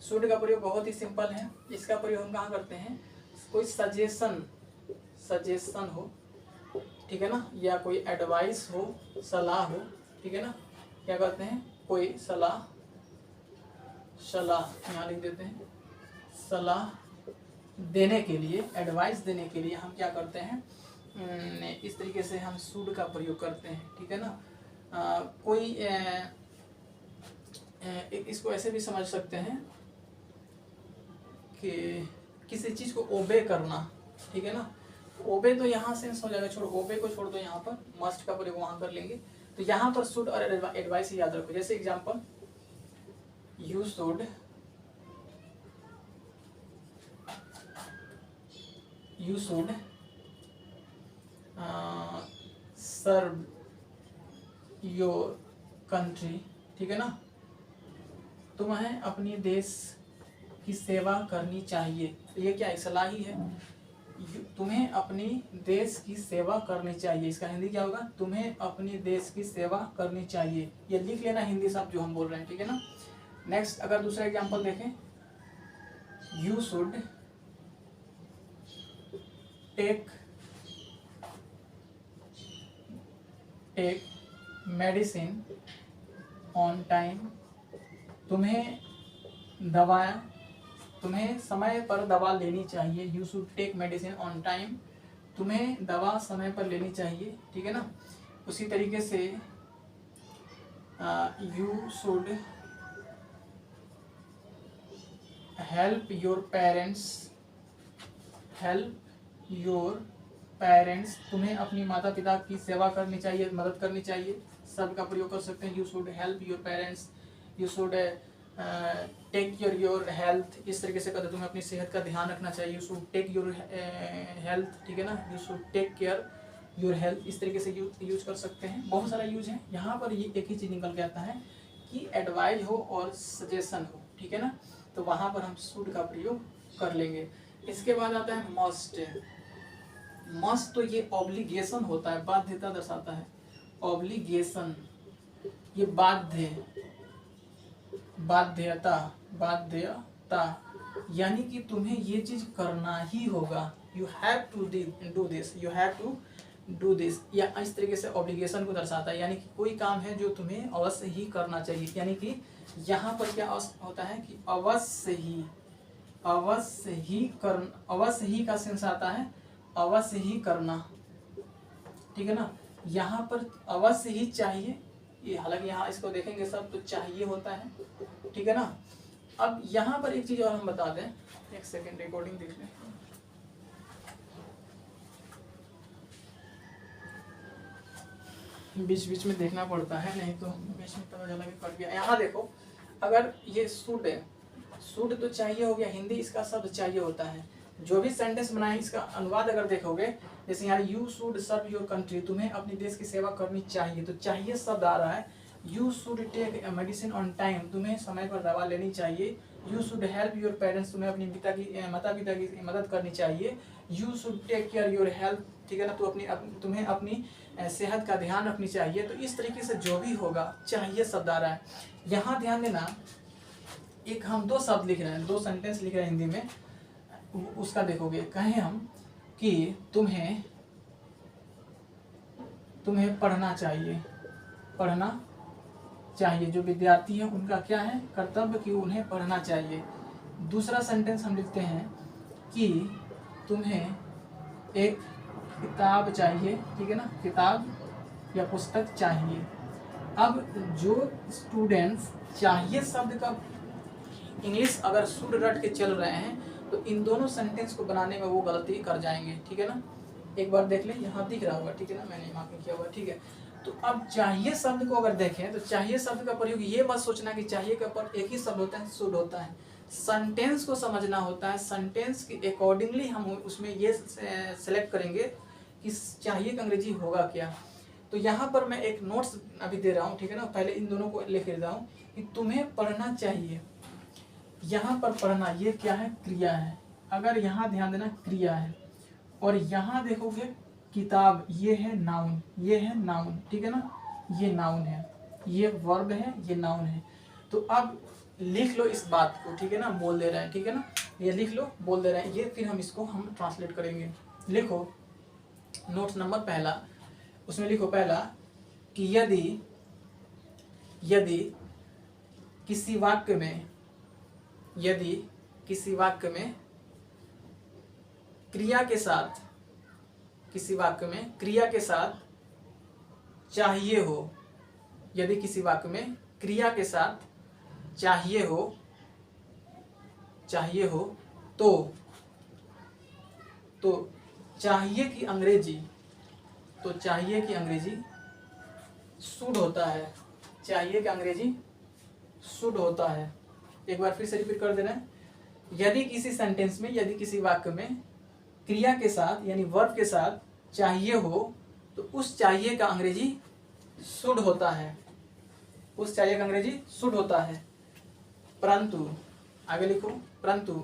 सूट का प्रयोग बहुत ही सिंपल है। इसका प्रयोग हम कहाँ करते हैं, कोई सजेशन हो, ठीक है ना, या कोई एडवाइस हो, सलाह हो, ठीक है ना, क्या करते हैं, कोई सलाह यहाँ लिख देते हैं, सलाह देने के लिए, एडवाइस देने के लिए हम क्या करते हैं, इस तरीके से हम शुड का प्रयोग करते हैं, ठीक है ना। कोई इसको ऐसे भी समझ सकते हैं कि किसी चीज़ को ओबे करना, ठीक है ना। ओबे तो यहाँ से हो जाएगा, छोड़ो ओबे को छोड़ दो, यहाँ पर मस्ट का प्रयोग वहाँ कर लेंगे। तो यहाँ पर शुड और एडवाइस ही याद रखो। जैसे example, you should serve your country, ठीक है ना, तुम्हें अपनी देश की सेवा करनी चाहिए। तो ये क्या है, सलाह ही है। तुम्हें अपनी देश की सेवा करनी चाहिए, इसका हिंदी क्या होगा, तुम्हें अपनी देश की सेवा करनी चाहिए। ये लिख लेना हिंदी शब्द जो हम बोल रहे हैं, ठीक है ना। नेक्स्ट अगर दूसरा एग्जांपल देखें, you should take medicine on time, तुम्हें समय पर दवा लेनी चाहिए। You should take medicine on time, तुम्हें दवा समय पर लेनी चाहिए, ठीक है ना। उसी तरीके से you should help your parents, तुम्हें अपनी माता पिता की सेवा करनी चाहिए, मदद करनी चाहिए। सब का प्रयोग कर सकते हैं। You should help your parents, you should take your health, इस तरीके से कहते तुम्हें अपनी सेहत का ध्यान रखना चाहिए। You should take your health, ठीक है ना, you should take care your health, इस तरीके से यूज कर सकते हैं। बहुत सारा यूज है। यहाँ पर ये एक ही चीज़ निकल के आता है कि एडवाइस हो और सजेशन हो, ठीक है ना, तो वहाँ पर हम शुड का प्रयोग कर लेंगे। इसके बाद आता है मस्ट। मस्ट तो ये ऑब्लिगेशन होता है, बाध्यता दर्शाता है। ऑब्लिगेशन ये बाध्यता यानी कि तुम्हें ये चीज करना ही होगा। You have to do this, या इस तरीके से ऑब्लिगेशन को दर्शाता है, यानी कि कोई काम है जो तुम्हें अवश्य ही करना चाहिए, यानी कि यहाँ पर क्या होता है कि अवश्य ही का सेंस आता है अवश्य ही करना, ठीक है ना। यहाँ पर अवश्य ही चाहिए, ये हालांकि यहाँ इसको देखेंगे सब तो चाहिए होता है, ठीक है ना। अब यहाँ पर एक चीज और हम बता दें, एक सेकेंड रिकॉर्डिंग देख लें। बीच बीच में देखना पड़ता है, नहीं तो बीच में पता चला कि कट गया। यहाँ देखो, अगर ये शुड है, शुड तो चाहिए हो गया, हिंदी इसका शब्द चाहिए होता है। जो भी सेंटेंस बनाए इसका अनुवाद अगर देखोगे, जैसे यहाँ you should serve your country, तुम्हें अपने देश की सेवा करनी चाहिए, तो चाहिए शब्द आ रहा है। You should take medicine on time, तुम्हें समय पर दवा लेनी चाहिए। You should help your parents, तुम्हें अपनी माता पिता की मदद करनी चाहिए। You should take care your health, ठीक है ना, तो तुम्हें अपनी सेहत का ध्यान रखनी चाहिए। तो इस तरीके से जो भी होगा चाहिए शब्द आ रहा है। यहाँ ध्यान देना, एक हम दो शब्द लिख रहे हैं, दो सेंटेंस लिख रहे हैं हिंदी में, उसका देखोगे, कहें हम कि तुम्हें पढ़ना चाहिए, पढ़ना चाहिए। जो विद्यार्थी है उनका क्या है कर्तव्य कि उन्हें पढ़ना चाहिए। दूसरा सेंटेंस हम लिखते हैं कि तुम्हें एक किताब चाहिए, ठीक है ना, किताब या पुस्तक चाहिए। अब जो स्टूडेंट्स चाहिए शब्द का इंग्लिश अगर शुड रट के चल रहे हैं तो इन दोनों सेंटेंस को बनाने में वो गलती कर जाएंगे, ठीक है ना। एक बार देख लें, यहाँ दिख रहा होगा, ठीक है ना, मैंने मार्किंग किया हुआ, ठीक है। तो अब चाहिए शब्द को अगर देखें तो चाहिए शब्द का प्रयोग ये मत सोचना कि चाहिए के ऊपर एक ही शब्द होता है, शुड होता है। सेंटेंस को समझना होता है, सेंटेंस के अकॉर्डिंगली हम उसमें ये सेलेक्ट करेंगे कि चाहिए का अंग्रेजी होगा क्या। तो यहाँ पर मैं एक नोट्स अभी दे रहा हूँ, ठीक है ना, पहले इन दोनों को लिख देता हूँ कि तुम्हें पढ़ना चाहिए। यहाँ पर पढ़ना ये क्या है, क्रिया है। अगर यहाँ ध्यान देना क्रिया है, और यहाँ देखोगे किताब, ये है नाउन, ये है नाउन, ठीक है ना, ये नाउन है, ये वर्ब है, ये नाउन है। तो अब लिख लो इस बात को, ठीक है ना, बोल दे रहे हैं, ठीक है ना, ये लिख लो, बोल दे रहे हैं, ये फिर हम इसको हम ट्रांसलेट करेंगे। लिखो नोट्स नंबर पहला, उसमें लिखो पहला कि यदि किसी वाक्य में क्रिया के साथ चाहिए हो, यदि किसी वाक्य में क्रिया के साथ चाहिए हो तो चाहिए की अंग्रेजी शुड होता है, चाहिए का अंग्रेजी शुड होता है। एक बार फिर से रिपीट कर देना है, यदि किसी सेंटेंस में, यदि किसी वाक्य में क्रिया के साथ यानी वर्ब के साथ चाहिए हो तो उस चाहिए का अंग्रेजी शुड होता है, उस चाहिए का अंग्रेजी शुड होता है। परंतु आगे लिखो, परंतु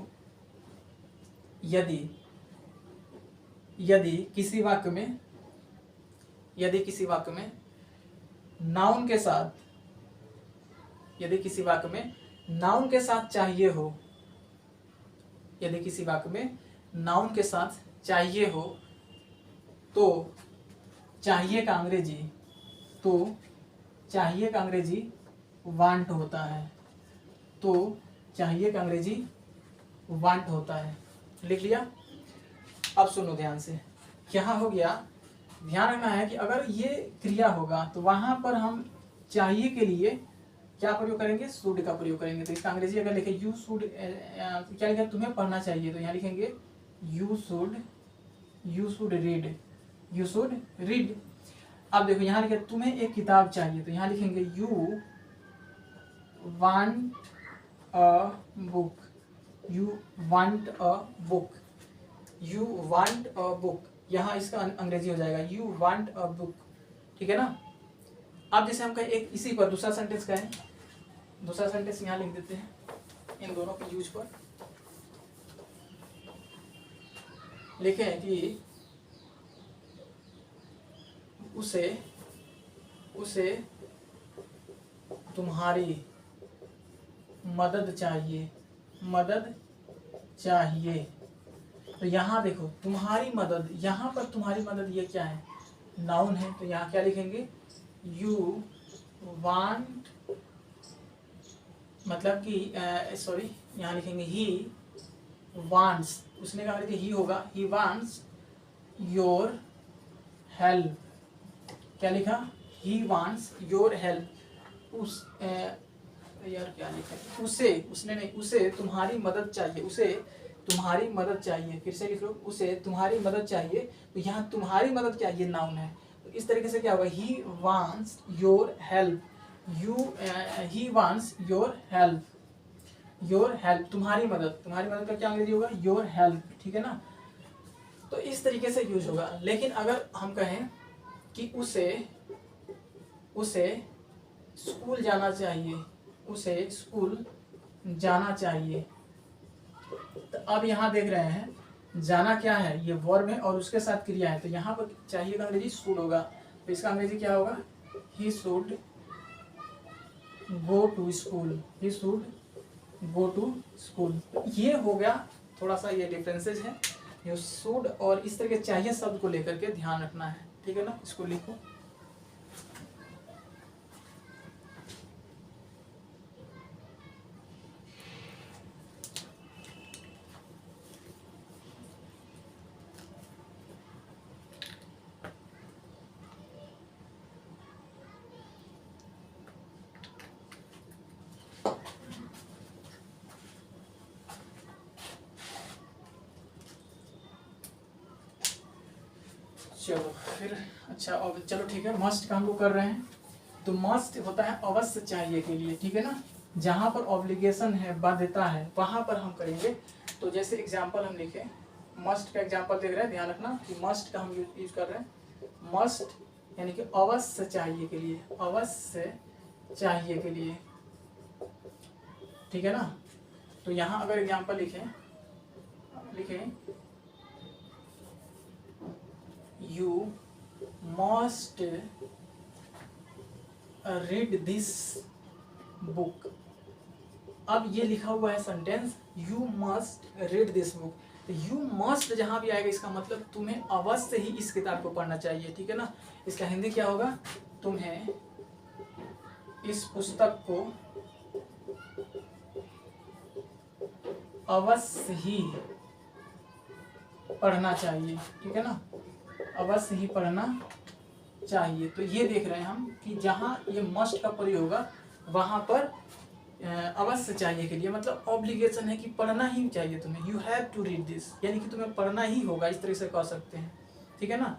यदि किसी वाक्य में नाउन के साथ, यदि किसी वाक्य में नाउन के साथ चाहिए हो, यदि किसी वाक्य में नाउन के साथ चाहिए हो तो चाहिए का अंग्रेजी वांट होता है, तो चाहिए का अंग्रेजी वांट होता है। लिख लिया। अब सुनो ध्यान से, क्या हो गया, ध्यान रखना है कि अगर ये क्रिया होगा तो वहां पर हम चाहिए के लिए क्या प्रयोग करेंगे, शुड का प्रयोग करेंगे। तो इसका अंग्रेजी अगर लिखे यू शुड, क्या लिखा, तुम्हें पढ़ना चाहिए, तो यहाँ लिखेंगे यू शुड रीड। अब देखो यहाँ लिखे तुम्हें एक किताब चाहिए, तो यहाँ लिखेंगे यू वांट अ बुक, यहाँ इसका अंग्रेजी हो जाएगा यू वांट अ बुक, ठीक है ना। अब जैसे हम कहें एक इसी पर दूसरा सेंटेंस का है, दूसरा सेंटेंस यहाँ लिख देते हैं इन दोनों के यूज पर। लिखे हैं कि उसे तुम्हारी मदद चाहिए। तो यहाँ देखो तुम्हारी मदद, यहाँ पर तुम्हारी मदद ये क्या है, नाउन है, तो यहाँ क्या लिखेंगे, यू वांट मतलब कि सॉरी यहाँ लिखेंगे ही वांट्स, उसने कहा कि ही होगा, ही वांट्स योर हेल्प। क्या लिखा? He wants your help. उस यार क्या लिखा है? उसे, उसने नहीं, उसे तुम्हारी मदद चाहिए, उसे तुम्हारी मदद चाहिए। फिर से लिख लो, उसे तुम्हारी मदद चाहिए। तो यहाँ तुम्हारी मदद क्या, ये नाउन है, तो इस तरीके से क्या होगा, he wants your help, he wants your help, your help तुम्हारी मदद, तुम्हारी मदद का क्या अंग्रेजी होगा, योर हेल्प, ठीक है ना। तो इस तरीके से यूज होगा। लेकिन अगर हम कहें कि उसे स्कूल जाना चाहिए, उसे स्कूल जाना चाहिए, तो अब यहाँ देख रहे हैं जाना क्या है, ये वर्ब है और उसके साथ क्रिया है, तो यहाँ पर चाहिए का अंग्रेजी शुड होगा। तो इसका अंग्रेजी क्या होगा, he should go to school, he should go to school. ये हो गया, थोड़ा सा ये डिफरेंसेज है, ये शुड और इस तरह के चाहिए शब्द को लेकर के ध्यान रखना है, ठीक है ना। इसको लिखो। चलो फिर, अच्छा अब चलो ठीक है, मस्ट का हम लोग कर रहे हैं। तो मस्ट होता है अवश्य चाहिए के लिए, ठीक है ना। जहाँ पर ऑब्लिगेशन है, बाध्यता है, वहाँ पर हम करेंगे। तो जैसे एग्जाम्पल हम लिखे, मस्ट का एग्जाम्पल देख रहे हैं, ध्यान रखना कि मस्ट का हम यूज कर रहे हैं। मस्ट यानी कि अवश्य चाहिए के लिए, अवश्य चाहिए के लिए, ठीक है ना। तो यहाँ अगर एग्जाम्पल लिखें you must read this book। अब ये लिखा हुआ है sentence, you must read this book। तो you must जहां भी आएगा इसका मतलब तुम्हें अवश्य ही इस किताब को पढ़ना चाहिए, ठीक है ना। इसका हिंदी क्या होगा, तुम्हें इस पुस्तक को अवश्य ही पढ़ना चाहिए, ठीक है ना, अवश्य ही पढ़ना चाहिए। तो ये देख रहे हैं हम कि जहाँ ये मस्ट का प्रयोग होगा वहाँ पर अवश्य चाहिए के लिए मतलब ऑब्लिगेशन है कि पढ़ना ही चाहिए तुम्हें, you have to read this, यानी कि तुम्हें पढ़ना ही होगा, इस तरह से कह सकते हैं, ठीक है ना।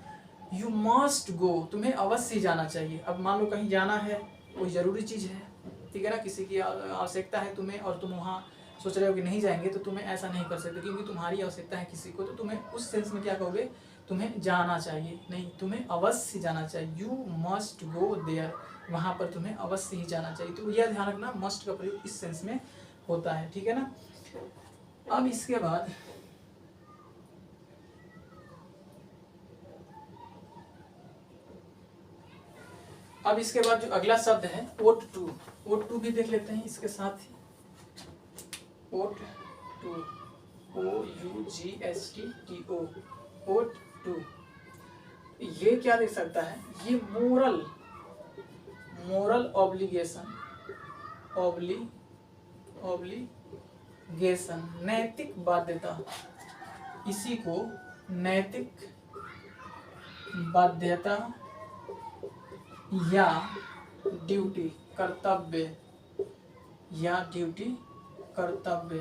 यू मस्ट गो, तुम्हें अवश्य ही जाना चाहिए। अब मान लो कहीं जाना है, कोई ज़रूरी चीज़ है, ठीक है ना, किसी की आवश्यकता है तुम्हें और तुम वहाँ सोच रहे हो कि नहीं जाएंगे, तो तुम्हें ऐसा नहीं कर सकते क्योंकि तुम्हारी आवश्यकता है किसी को, तो तुम्हें उस सेंस में क्या कहोगे, तुम्हें जाना चाहिए, नहीं तुम्हें अवश्य जाना चाहिए, यू मस्ट गो देयर, वहाँ पर तुम्हें अवश्य ही जाना चाहिए। तो यह ध्यान रखना, मस्ट का प्रयोग इस सेंस में होता है, ठीक है ना। अब इसके बाद जो अगला शब्द है ओट टू, ओट टू भी देख लेते हैं इसके साथ ही। ओट टू, OUGSTTO, ओट टू, ये क्या देख सकता है, ये मोरल ऑब्लिगेशन, ऑब्लिगेशन नैतिक बाध्यता, इसी को नैतिक बाध्यता या ड्यूटी, कर्तव्य या ड्यूटी, कर्तव्य,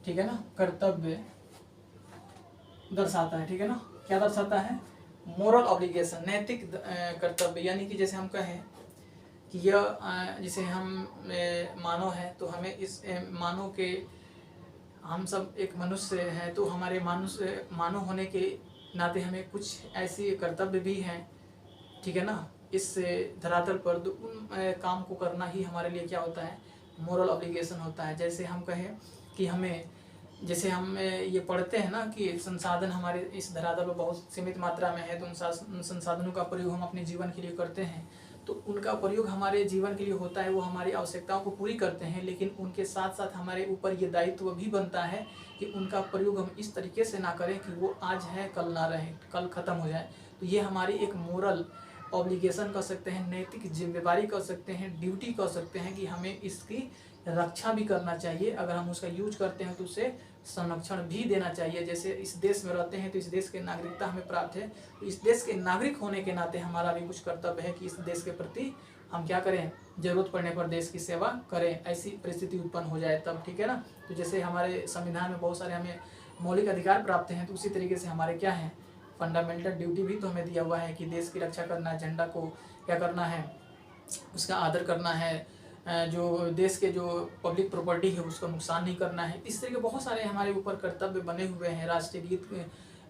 ठीक है ना, कर्तव्य दर्शाता है, ठीक है ना। क्या दर्शाता है, मोरल ऑब्लिगेशन, नैतिक कर्तव्य, यानी कि जैसे हम कहें कि यह जैसे हम मानव है तो हमें इस मानव के, हम सब एक मनुष्य हैं तो हमारे मानव होने के नाते हमें कुछ ऐसी कर्तव्य भी हैं, ठीक है ना। इस धरातल पर तो उन काम को करना ही हमारे लिए क्या होता है, मोरल ऑब्लिगेशन होता है। जैसे हम कहें कि हमें, जैसे हम ये पढ़ते हैं ना कि संसाधन हमारे इस धरातल पर बहुत सीमित मात्रा में है, तो उन संसाधनों का प्रयोग हम अपने जीवन के लिए करते हैं, तो उनका प्रयोग हमारे जीवन के लिए होता है, वो हमारी आवश्यकताओं को पूरी करते हैं, लेकिन उनके साथ साथ हमारे ऊपर ये दायित्व भी बनता है कि उनका प्रयोग हम इस तरीके से ना करें कि वो आज है कल ना रहे, कल ख़त्म हो जाए। तो ये हमारी एक मोरल ऑब्लिगेशन कह सकते हैं, नैतिक जिम्मेदारी कह सकते हैं, ड्यूटी कह सकते हैं कि हमें इसकी रक्षा भी करना चाहिए। अगर हम उसका यूज करते हैं तो उसे संरक्षण भी देना चाहिए। जैसे इस देश में रहते हैं तो इस देश की नागरिकता हमें प्राप्त है, तो इस देश के नागरिक होने के नाते हमारा भी कुछ कर्तव्य है कि इस देश के प्रति हम क्या करें, जरूरत पड़ने पर देश की सेवा करें। ऐसी परिस्थिति उत्पन्न हो जाए तब, ठीक है ना। तो जैसे हमारे संविधान में बहुत सारे हमें मौलिक अधिकार प्राप्त हैं, तो उसी तरीके से हमारे क्या है, फंडामेंटल ड्यूटी भी तो हमें दिया हुआ है कि देश की रक्षा करना है, झंडा को क्या करना है, उसका आदर करना है, जो देश के जो पब्लिक प्रॉपर्टी है उसका नुकसान नहीं करना है। इस तरह के बहुत सारे हमारे ऊपर कर्तव्य बने हुए हैं। राष्ट्रीय गीत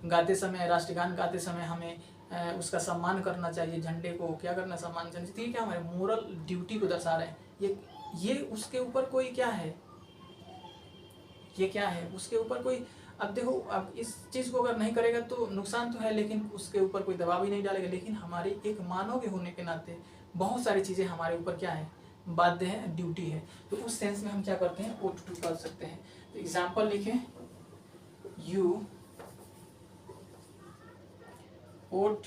गाते समय, राष्ट्रगान गाते समय हमें उसका सम्मान करना चाहिए, झंडे को क्या करना, सम्मान करना चाहिए। क्या हमारे मोरल ड्यूटी को दर्शा रहे हैं। ये उसके ऊपर कोई क्या है, ये क्या है, उसके ऊपर कोई, अब देखो, अब इस चीज़ को अगर नहीं करेगा तो नुकसान तो है, लेकिन उसके ऊपर कोई दबाव ही नहीं डालेगा। लेकिन हमारे एक मानव के होने के नाते बहुत सारी चीज़ें हमारे ऊपर क्या है, बाध्य है, ड्यूटी है। तो उस सेंस में हम क्या करते हैं, ought to कर सकते हैं। तो एग्जाम्पल लिखें, you ought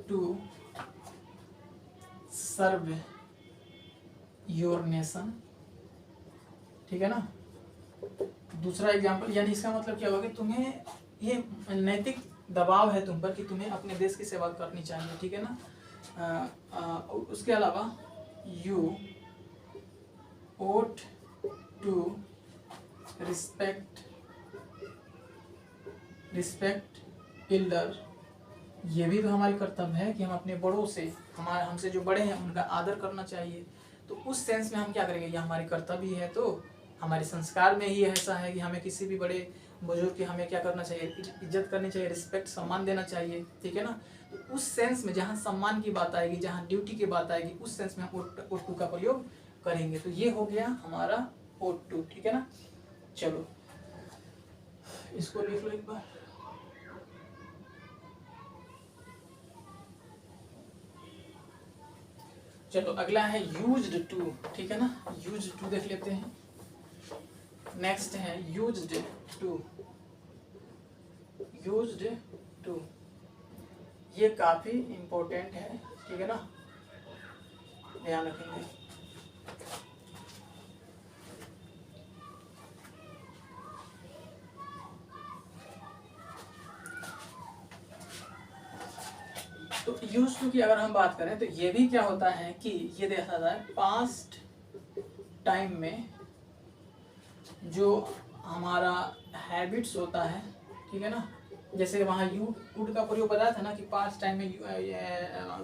to serve your nation, ठीक है ना। दूसरा एग्जाम्पल, यानी इसका मतलब क्या होगा कि तुम्हें ये नैतिक दबाव है तुम पर कि तुम्हें अपने देश की सेवा करनी चाहिए, ठीक है ना। उसके अलावा you ought to respect Elder, ये भी तो हमारी कर्तव्य है कि हम अपने बड़ों से, हमारे हमसे जो बड़े हैं उनका आदर करना चाहिए। तो उस सेंस में हम क्या करेंगे, ये हमारी कर्तव्य है। तो हमारे संस्कार में ही ऐसा है कि हमें किसी भी बड़े बुजुर्ग की हमें क्या करना चाहिए, इज्जत करनी चाहिए, रिस्पेक्ट, सम्मान देना चाहिए, ठीक है ना। तो उस सेंस में जहाँ सम्मान की बात आएगी, जहाँ ड्यूटी की बात आएगी, उस सेंस में हम ought to का प्रयोग करेंगे। तो ये हो गया हमारा ought to, ठीक है ना। चलो इसको लिख लो एक बार। चलो अगला है यूज्ड टू, ठीक है ना। यूज्ड टू देख लेते हैं। नेक्स्ट है यूज्ड टू। यूज्ड टू ये काफी इंपॉर्टेंट है, ठीक है ना, ध्यान रखेंगे। तो यूज टू की अगर हम बात करें तो ये भी क्या होता है कि ये देखा जाए पास्ट टाइम में जो हमारा हैबिट्स होता है, ठीक है ना। जैसे वहाँ यू वुड का प्रयोग बताया था ना कि पास्ट टाइम में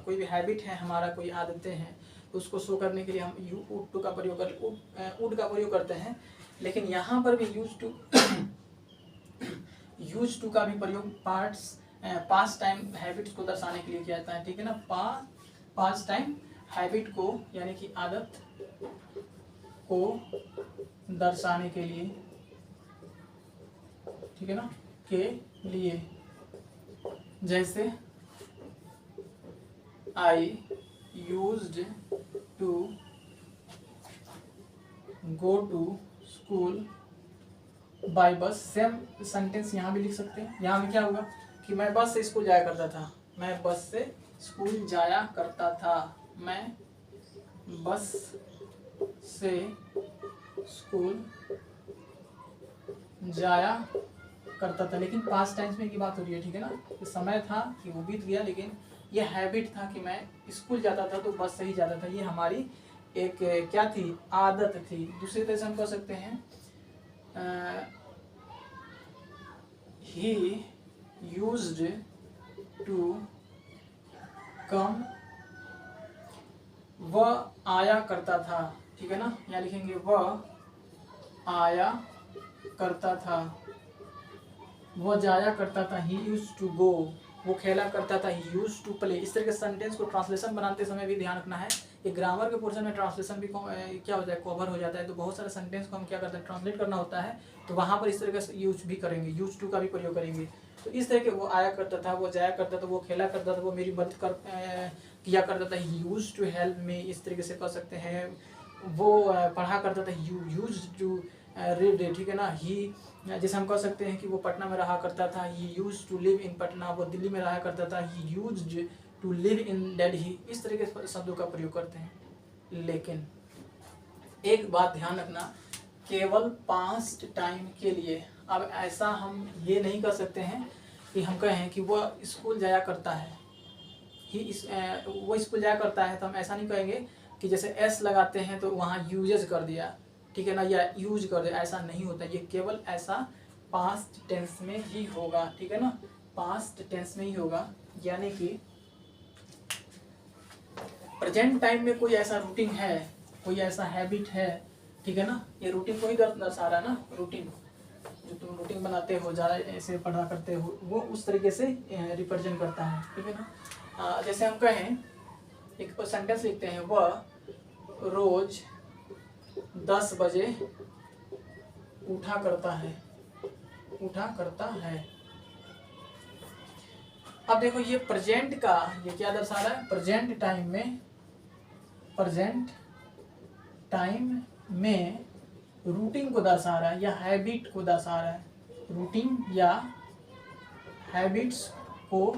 कोई भी हैबिट है हमारा, कोई आदतें हैं, तो उसको शो करने के लिए हम यू वुड टू का प्रयोग वुड का प्रयोग करते हैं। लेकिन यहाँ पर भी यूज टू का भी प्रयोग पास्ट टाइम हैबिट्स को दर्शाने के लिए किया जाता है, ठीक है ना। पास्ट टाइम हैबिट को यानी कि आदत को दर्शाने के लिए, ठीक है ना, के लिए। जैसे I used to go to school by bus. Same sentence यहाँ भी लिख सकते हैं। यहाँ भी क्या होगा कि मैं बस से स्कूल जाया करता था, मैं बस से स्कूल जाया करता था, मैं बस से स्कूल जाया करता था। लेकिन पास्ट टाइम्स में की बात हो रही है, ठीक है ना। कि समय था कि वो बीत गया, लेकिन ये हैबिट था कि मैं स्कूल जाता था तो बस से ही जाता था। ये हमारी एक क्या थी, आदत थी। दूसरी तरह से हम कह सकते हैं he used to come, वह आया करता था, ठीक है ना। यहाँ लिखेंगे वह आया करता था, वह जाया करता था, he used to go, वो खेला करता था, he used to play। इस तरह के सेंटेंस को ट्रांसलेशन बनाते समय भी ध्यान रखना है। ये ग्रामर के पोर्शन में ट्रांसलेशन भी क्या हो जाए, कवर हो जाता है। तो बहुत सारे सेंटेंस को हम क्या करते हैं, ट्रांसलेट करना होता है, तो वहाँ पर इस तरह का यूज भी करेंगे, यूज टू का भी प्रयोग करेंगे। तो इस तरह के वो आया करता था, वो जाया करता था, वो खेला करता था, वो मेरी मदद किया करता था, he use to help me, इस तरीके से कह सकते हैं। वो पढ़ा करता था, यू यूज टू रीड, ठीक है ना। ही जैसे हम कह सकते हैं कि वो पटना में रहा करता था, he use to live in Patna, वो दिल्ली में रहा करता था, he used to live in Delhi, इस तरीके से शब्दों का प्रयोग करते हैं। लेकिन एक बात ध्यान रखना, केवल पास्ट टाइम के लिए। अब ऐसा हम ये नहीं कर सकते हैं कि हम कहें कि वह स्कूल जाया करता है, वो स्कूल जाया करता है, तो हम ऐसा नहीं कहेंगे कि जैसे एस लगाते हैं तो वहाँ यूजेज कर दिया, ठीक है ना, या यूज कर दिया, ऐसा नहीं होता। ये केवल ऐसा पास्ट टेंस में ही होगा, ठीक है ना, पास्ट टेंस में ही होगा। यानी कि प्रेजेंट टाइम में कोई ऐसा रूटीन है, कोई ऐसा हैबिट है, ठीक है ना, ये रूटीन को ही दर्शा रहा है ना, रूटीन जो तुम रूटीन बनाते हो, ज़्यादा ऐसे पढ़ा करते हो, वो उस तरीके से रिप्रेजेंट करता है, ठीक है ना। जैसे हम कहें, एक सेंटेंस लिखते हैं, वह रोज 10 बजे उठा करता है, उठा करता है। अब देखो ये प्रेजेंट का, ये क्या दर्शा रहा है, प्रेजेंट टाइम में, प्रेजेंट टाइम में रूटीन को दर्शा रहा है या हैबिट को दर्शा रहा है, रूटीन या हैबिट्स को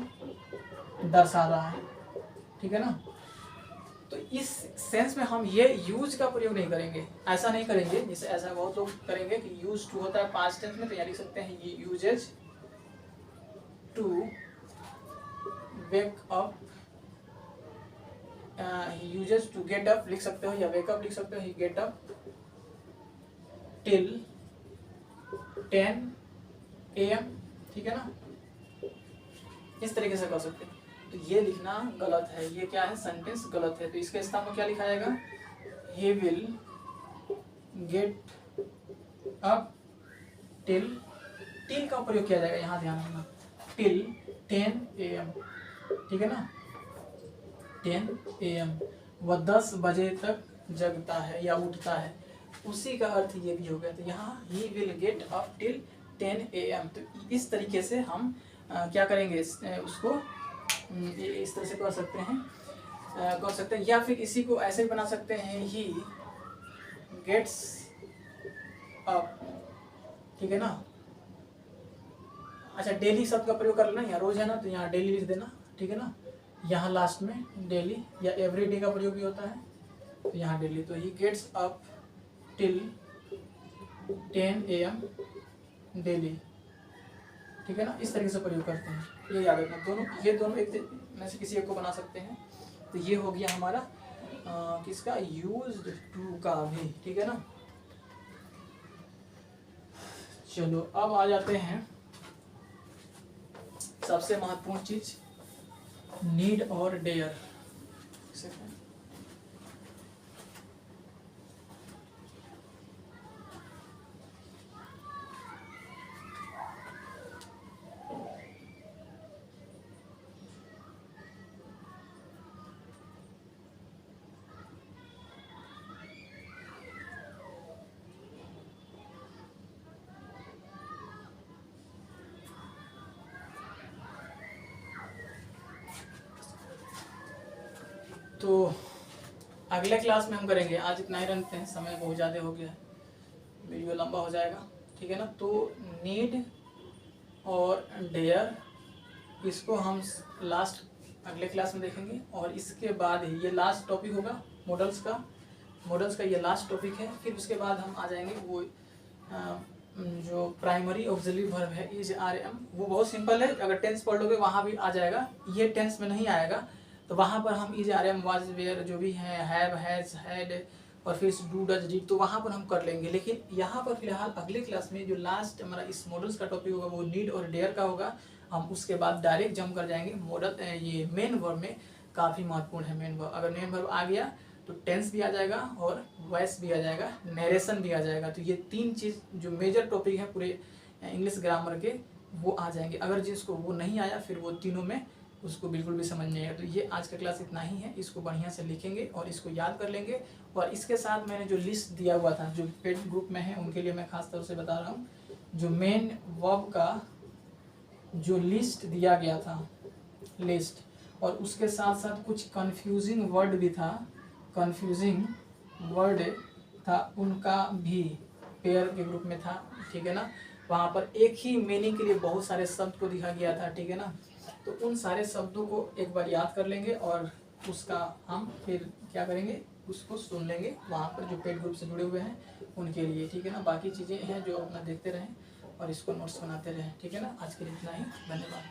दर्शा रहा है, ठीक है ना। तो इस सेंस में हम ये यूज का प्रयोग नहीं करेंगे, ऐसा नहीं करेंगे जैसे ऐसा बहुत लोग करेंगे कि यूज टू होता है पास्ट टेंस में, तो यहाँ लिख सकते हैं ये uses to wake up, uses to get up लिख सकते हो, या वेक अप लिख सकते हो, गेट अप टिल 10 AM, ठीक है ना, इस तरीके से कर सकते हैं। तो ये लिखना गलत है, ये क्या है, सेंटेंस गलत है। तो इसके स्थान में क्या लिखा जाएगा, he will get up till का प्रयोग किया जाएगा, यहाँ ध्यान रखना, till 10 AM, ठीक है ना, 10 AM, वह 10 बजे तक जगता है या उठता है, उसी का अर्थ ये भी हो गया। तो यहाँ he will get up till 10 AM, तो इस तरीके से हम क्या करेंगे, उसको इस तरह से कर सकते हैं, या फिर इसी को ऐसे भी बना सकते हैं, ही गेट्स अप, ठीक है ना। अच्छा, डेली शब्द का प्रयोग कर लेना, यहाँ रोज है ना, तो यहाँ डेली लिख देना, ठीक है ना, यहाँ लास्ट में डेली या एवरी डे का प्रयोग भी होता है, तो यहाँ डेली। तो he gets up till 10 AM daily, ठीक है ना, इस तरीके से प्रयोग करते हैं, ये याद रखना। दोनों, ये दोनों एक में से किसी एक को बना सकते हैं। तो ये हो गया हमारा किसका, यूज्ड टू का भी, ठीक है ना। चलो अब आ जाते हैं सबसे महत्वपूर्ण चीज, नीड और डेयर। तो अगले क्लास में हम करेंगे, आज इतना ही रखते हैं, समय बहुत ज़्यादा हो गया है, वीडियो लंबा हो जाएगा, ठीक है ना। तो नीड और डेयर, इसको हम लास्ट अगले क्लास में देखेंगे, और इसके बाद ही ये लास्ट टॉपिक होगा मॉडल्स का ये लास्ट टॉपिक है। फिर उसके बाद हम आ जाएंगे वो जो प्राइमरी ऑक्सिलरी वर्ब है, इज आर एम, वो बहुत सिंपल है, अगर टेंस पढ़ लोगे वहाँ भी आ जाएगा, ये टेंस में नहीं आएगा, तो वहाँ पर हम is are am was were जो भी है, हैव हैज हैड, और फिर डू डज डिड, तो वहाँ पर हम कर लेंगे। लेकिन यहाँ पर फिलहाल अगले क्लास में जो लास्ट हमारा इस मॉडल्स का टॉपिक होगा वो नीड और डेयर का होगा। हम उसके बाद डायरेक्ट जंप कर जाएंगे मॉडल, ये मेन वर्ब में, काफ़ी महत्वपूर्ण है मेन वर्ब। अगर मेन वर्ब आ गया तो टेंस भी आ जाएगा और वॉइस भी आ जाएगा, नरेशन भी आ जाएगा। तो ये तीन चीज़ जो मेजर टॉपिक है पूरे इंग्लिश ग्रामर के, वो आ जाएंगे। अगर जिसको वो नहीं आया फिर वो तीनों में उसको बिल्कुल भी समझ नहीं आएगा। तो ये आज का क्लास इतना ही है, इसको बढ़िया से लिखेंगे और इसको याद कर लेंगे। और इसके साथ मैंने जो लिस्ट दिया हुआ था, जो पेड ग्रुप में है उनके लिए मैं खास तौर से बता रहा हूँ, जो मेन वर्ब का जो लिस्ट दिया गया था, लिस्ट, और उसके साथ साथ कुछ कंफ्यूजिंग वर्ड भी था, कंफ्यूजिंग वर्ड था, उनका भी पेयर के ग्रुप में था, ठीक है ना। वहाँ पर एक ही मीनिंग के लिए बहुत सारे शब्द को दिखा गया था, ठीक है ना। तो उन सारे शब्दों को एक बार याद कर लेंगे और उसका हम फिर क्या करेंगे, उसको सुन लेंगे वहाँ पर जो पेड ग्रुप से जुड़े हुए हैं उनके लिए, ठीक है ना। बाकी चीज़ें हैं जो अपना देखते रहें और इसको नोट्स बनाते रहें, ठीक है ना। आज के लिए इतना ही, धन्यवाद।